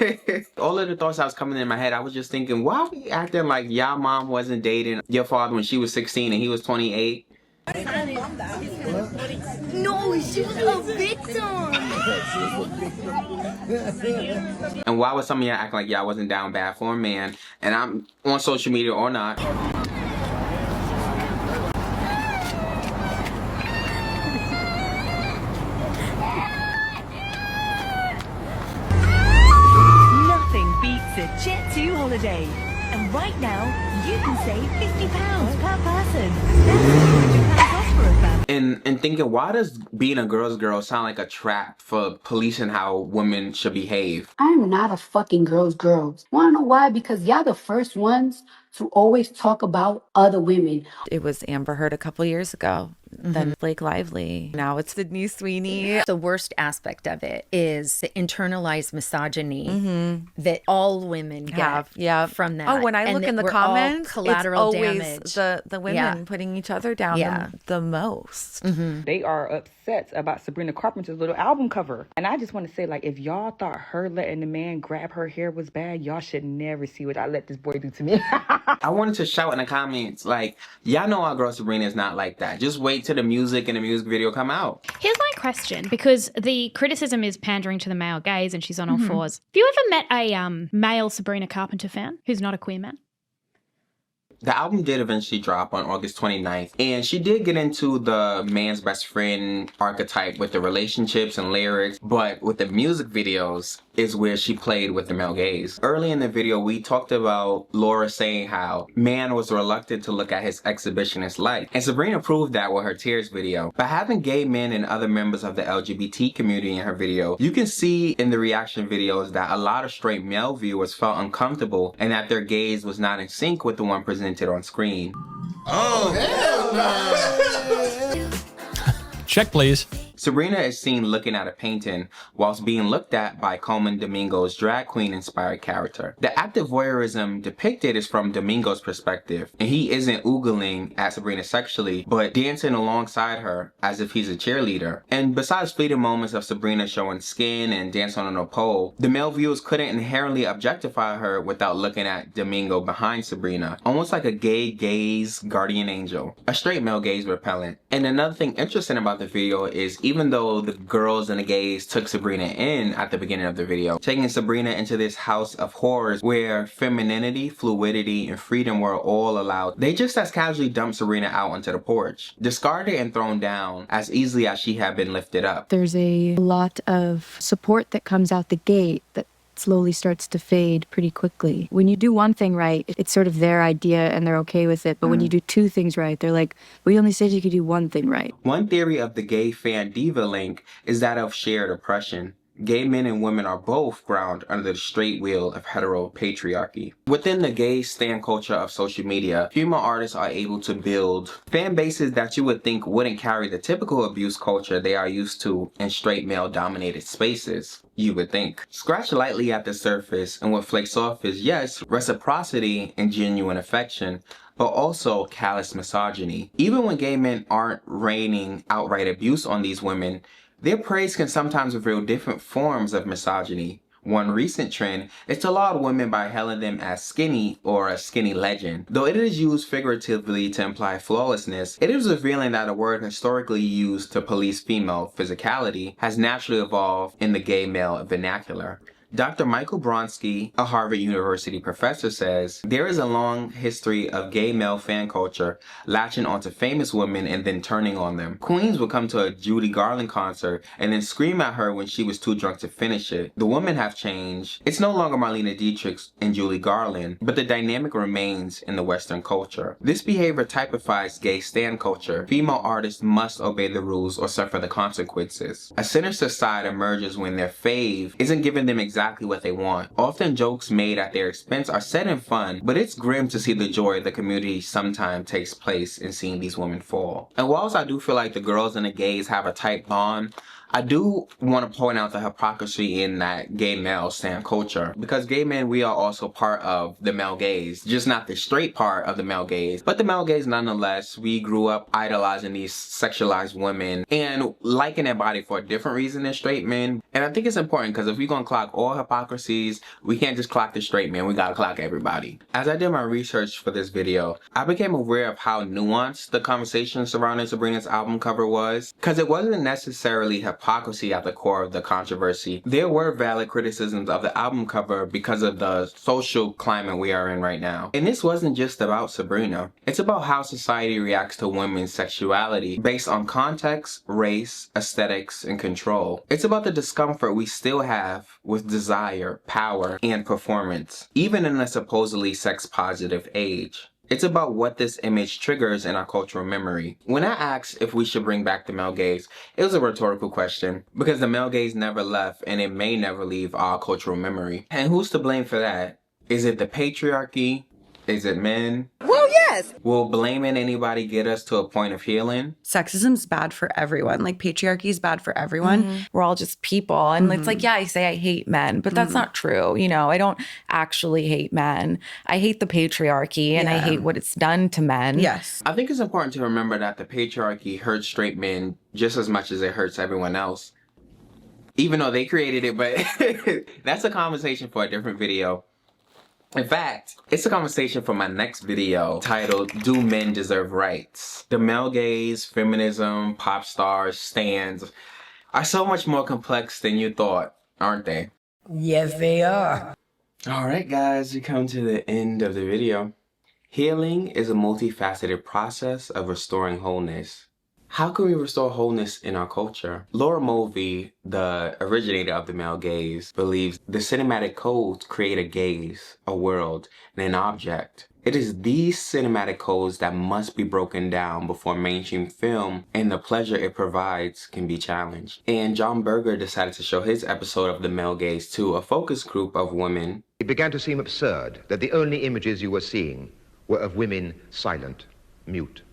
All of the thoughts that was coming in my head, I was just thinking, why are we acting like y'all mom wasn't dating your father when she was 16 and he was 28? No, she was a victim. And why was some of y'all acting like y'all wasn't down bad for a man? And I'm on social media or not. Nothing beats a Jet2 holiday. And right now, you can save £50 per person. That's £100 off for a family. And thinking, why does being a girl's girl sound like a trap for policing how women should behave? I'm not a fucking girl's girl. Wanna know why? Because y'all the first ones to always talk about other women. It was Amber Heard a couple years ago. Then Blake Lively. Now it's Sydney Sweeney. The worst aspect of it is the internalized misogyny that all women get from that. Oh, when I And look that in the we're all comments, collateral it's always damage. the women putting each other down the most. They are upset about Sabrina Carpenter's little album cover. And I just want to say, like, if y'all thought her letting the man grab her hair was bad, y'all should never see what I let this boy do to me. I wanted to shout in the comments, like, y'all know our girl Sabrina is not like that. Just wait till the music and the music video come out. Here's my question, because the criticism is pandering to the male gaze and she's on all fours. Have you ever met a male Sabrina Carpenter fan who's not a queer man? The album did eventually drop on August 29th, and she did get into the man's best friend archetype with the relationships and lyrics, but with the music videos is where she played with the male gaze. Early in the video, we talked about Laura saying how man was reluctant to look at his exhibitionist life, and Sabrina proved that with her Tears video. By having gay men and other members of the LGBT community in her video, you can see in the reaction videos that a lot of straight male viewers felt uncomfortable and that their gaze was not in sync with the one presented on screen. Oh, hell no! Check, please. Sabrina is seen looking at a painting whilst being looked at by Colman Domingo's drag queen inspired character. The active voyeurism depicted is from Domingo's perspective, and he isn't oogling at Sabrina sexually, but dancing alongside her as if he's a cheerleader. And besides fleeting moments of Sabrina showing skin and dancing on a pole, the male viewers couldn't inherently objectify her without looking at Domingo behind Sabrina, almost like a gay gaze guardian angel. A straight male gaze repellent. And another thing interesting about the video is even though the girls and the gays took Sabrina in at the beginning of the video, taking Sabrina into this house of horrors where femininity, fluidity, and freedom were all allowed, they just as casually dumped Sabrina out onto the porch, discarded and thrown down as easily as she had been lifted up. There's a lot of support that comes out the gate that slowly starts to fade pretty quickly. When you do one thing right, it's sort of their idea and they're okay with it. But when you do two things right, they're like, we only said you could do one thing right. One theory of the gay fan diva link is that of shared oppression. Gay men and women are both ground under the straight wheel of hetero-patriarchy. Within the gay stan culture of social media, female artists are able to build fan bases that you would think wouldn't carry the typical abuse culture they are used to in straight male-dominated spaces. You would think. Scratch lightly at the surface, and what flakes off is, yes, reciprocity and genuine affection, but also callous misogyny. Even when gay men aren't raining outright abuse on these women, their praise can sometimes reveal different forms of misogyny. One recent trend is to laud women by hailing them as skinny or a skinny legend. Though it is used figuratively to imply flawlessness, it is revealing that a word historically used to police female physicality has naturally evolved in the gay male vernacular. Dr. Michael Bronski, a Harvard University professor, says, there is a long history of gay male fan culture latching onto famous women and then turning on them. Queens would come to a Judy Garland concert and then scream at her when she was too drunk to finish it. The women have changed. It's no longer Marlene Dietrich and Julie Garland, but the dynamic remains in the Western culture. This behavior typifies gay stan culture. Female artists must obey the rules or suffer the consequences. A sinister side emerges when their fave isn't giving them exactly what they want. Often jokes made at their expense are said in fun, but it's grim to see the joy the community sometimes takes place in seeing these women fall. And whilst I do feel like the girls and the gays have a tight bond, I do want to point out the hypocrisy in that gay male stan culture. Because gay men, we are also part of the male gaze. Just not the straight part of the male gaze, but the male gaze nonetheless. We grew up idolizing these sexualized women and liking their body for a different reason than straight men. And I think it's important because if we're going to clock all hypocrisies, we can't just clock the straight men. We got to clock everybody. As I did my research for this video, I became aware of how nuanced the conversation surrounding Sabrina's album cover was. Because it wasn't necessarily hypocrisy at the core of the controversy. There were valid criticisms of the album cover because of the social climate we are in right now. And this wasn't just about Sabrina. It's about how society reacts to women's sexuality based on context, race, aesthetics, and control. It's about the discomfort we still have with desire, power, and performance, even in a supposedly sex-positive age. It's about what this image triggers in our cultural memory. When I asked if we should bring back the male gaze, it was a rhetorical question, because the male gaze never left and it may never leave our cultural memory. And who's to blame for that? Is it the patriarchy? Is it men? Well, yes. Will blaming anybody get us to a point of healing? Sexism's bad for everyone. Like, patriarchy is bad for everyone. We're all just people. And it's like, yeah, I say I hate men, but that's not true. You know, I don't actually hate men. I hate the patriarchy and I hate what it's done to men. Yes. I think it's important to remember that the patriarchy hurts straight men just as much as it hurts everyone else. Even though they created it, but that's a conversation for a different video. In fact, it's a conversation for my next video titled, Do Men Deserve Rights? The male gaze, feminism, pop stars, stans are so much more complex than you thought, aren't they? Yes, they are. Alright guys, we come to the end of the video. Healing is a multifaceted process of restoring wholeness. How can we restore wholeness in our culture? 𝒞𝓃𝓃𝓁𝓁, the originator of the male gaze, believes the cinematic codes create a gaze, a world, and an object. It is these cinematic codes that must be broken down before mainstream film and the pleasure it provides can be challenged. And John Berger decided to show his episode of the male gaze to a focus group of women. It began to seem absurd that the only images you were seeing were of women silent, mute.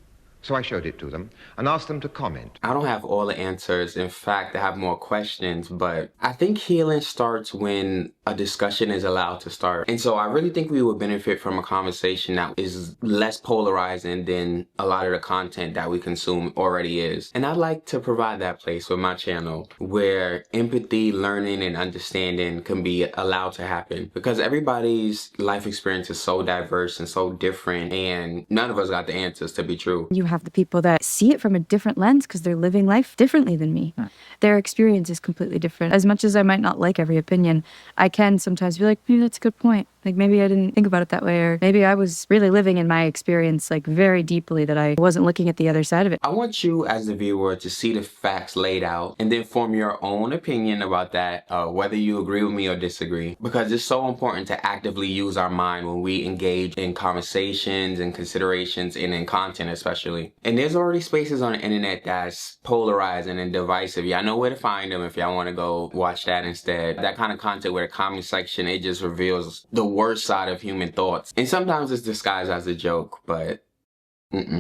So I showed it to them and asked them to comment. I don't have all the answers. In fact, I have more questions, but I think healing starts when a discussion is allowed to start. And so I really think we would benefit from a conversation that is less polarizing than a lot of the content that we consume already is. And I'd like to provide that place with my channel where empathy, learning, and understanding can be allowed to happen. Because everybody's life experience is so diverse and so different, and none of us got the answers to be true. You have the people that see it from a different lens because they're living life differently than me. Their experience is completely different. As much as I might not like every opinion, I can sometimes be like, maybe that's a good point. Like, maybe I didn't think about it that way, or maybe I was really living in my experience like very deeply that I wasn't looking at the other side of it. I want you as the viewer to see the facts laid out and then form your own opinion about that, whether you agree with me or disagree, because it's so important to actively use our mind when we engage in conversations and considerations and in content especially. And there's already spaces on the internet that's polarizing and divisive. Y'all know where to find them if y'all want to go watch that instead. That kind of content where the comment section, it just reveals the worst side of human thoughts. And sometimes it's disguised as a joke, but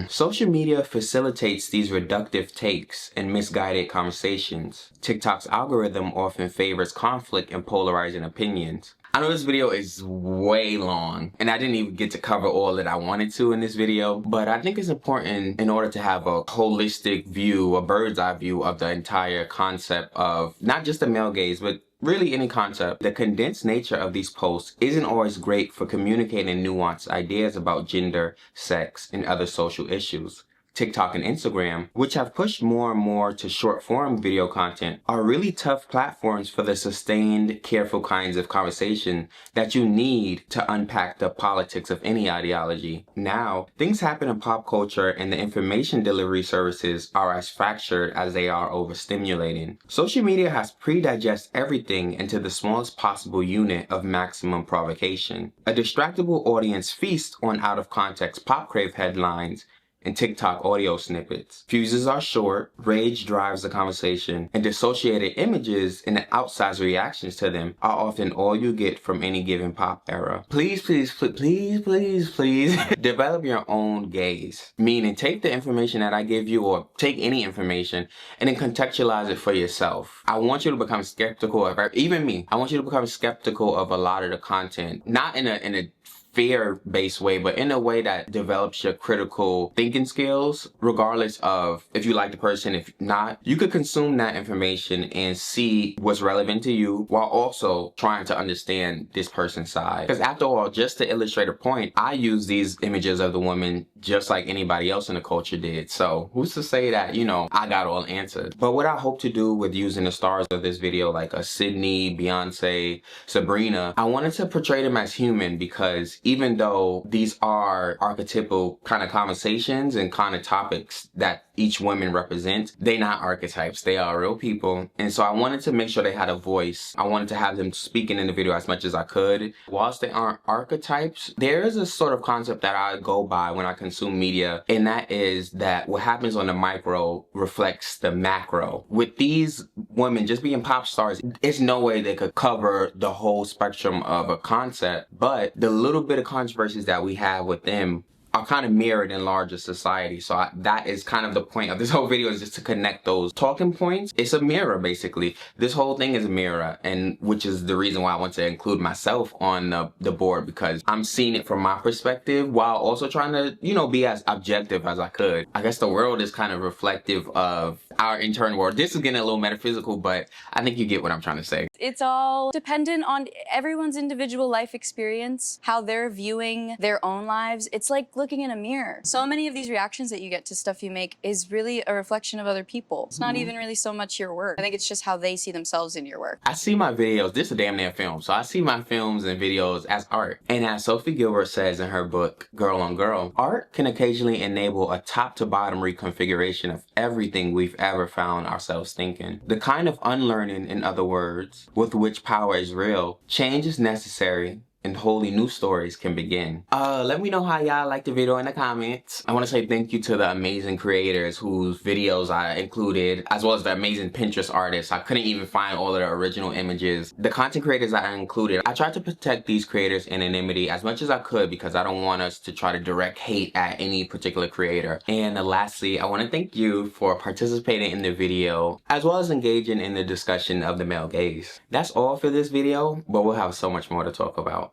Social media facilitates these reductive takes and misguided conversations. TikTok's algorithm often favors conflict and polarizing opinions. I know this video is way long, and I didn't even get to cover all that I wanted to in this video, but I think it's important in order to have a holistic view, a bird's eye view of the entire concept of not just the male gaze, but really any concept. The condensed nature of these posts isn't always great for communicating nuanced ideas about gender, sex, and other social issues. TikTok and Instagram, which have pushed more and more to short-form video content, are really tough platforms for the sustained, careful kinds of conversation that you need to unpack the politics of any ideology. Now, things happen in pop culture and the information delivery services are as fractured as they are overstimulating. Social media has pre-digested everything into the smallest possible unit of maximum provocation. A distractible audience feasts on out-of-context pop crave headlines and TikTok audio snippets. Fuses are short, rage drives the conversation, and dissociated images and the outsized reactions to them are often all you get from any given pop era. Please, please, please, please, please, develop your own gaze. Meaning, take the information that I give you, or take any information, and then contextualize it for yourself. I want you to become skeptical of, even me, I want you to become skeptical of a lot of the content, not in a fear-based way, but in a way that develops your critical thinking skills, regardless of if you like the person, if not. You could consume that information and see what's relevant to you while also trying to understand this person's side. Because after all, just to illustrate a point, I use these images of the woman just like anybody else in the culture did. So who's to say that, you know, I got all answered? But what I hope to do with using the stars of this video, like a Sydney, Beyonce, Sabrina, I wanted to portray them as human, because even though these are archetypal kind of conversations and kind of topics that each woman represents, they're not archetypes. They are real people. And so I wanted to make sure they had a voice. I wanted to have them speaking in the video as much as I could. Whilst they aren't archetypes, there is a sort of concept that I go by when I consume media, and that is that what happens on the micro reflects the macro. With these women just being pop stars, there's no way they could cover the whole spectrum of a concept, but the little bit of controversies that we have with them are kind of mirrored in larger society. So that is kind of the point of this whole video, is just to connect those talking points. It's a mirror, basically. This whole thing is a mirror, and which is the reason why I want to include myself on the board, because I'm seeing it from my perspective while also trying to, you know, be as objective as I could. I guess the world is kind of reflective of our internal world. This is getting a little metaphysical, but I think you get what I'm trying to say. It's all dependent on everyone's individual life experience, how they're viewing their own lives. It's like looking in a mirror. So many of these reactions that you get to stuff you make is really a reflection of other people. It's not even really so much your work. I think it's just how they see themselves in your work. I see my videos, this is a damn near film, so I see my films and videos as art. And as Sophie Gilbert says in her book, Girl on Girl, art can occasionally enable a top to bottom reconfiguration of everything we've ever found ourselves thinking. The kind of unlearning, in other words, with which power is real, change is necessary, and wholly new stories can begin. Let me know how y'all like the video in the comments. I want to say thank you to the amazing creators whose videos I included, as well as the amazing Pinterest artists. I couldn't even find all of the original images. The content creators that I included, I tried to protect these creators' anonymity as much as I could, because I don't want us to try to direct hate at any particular creator. And lastly, I want to thank you for participating in the video, as well as engaging in the discussion of the male gaze. That's all for this video, but we'll have so much more to talk about.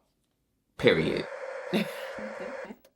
Period.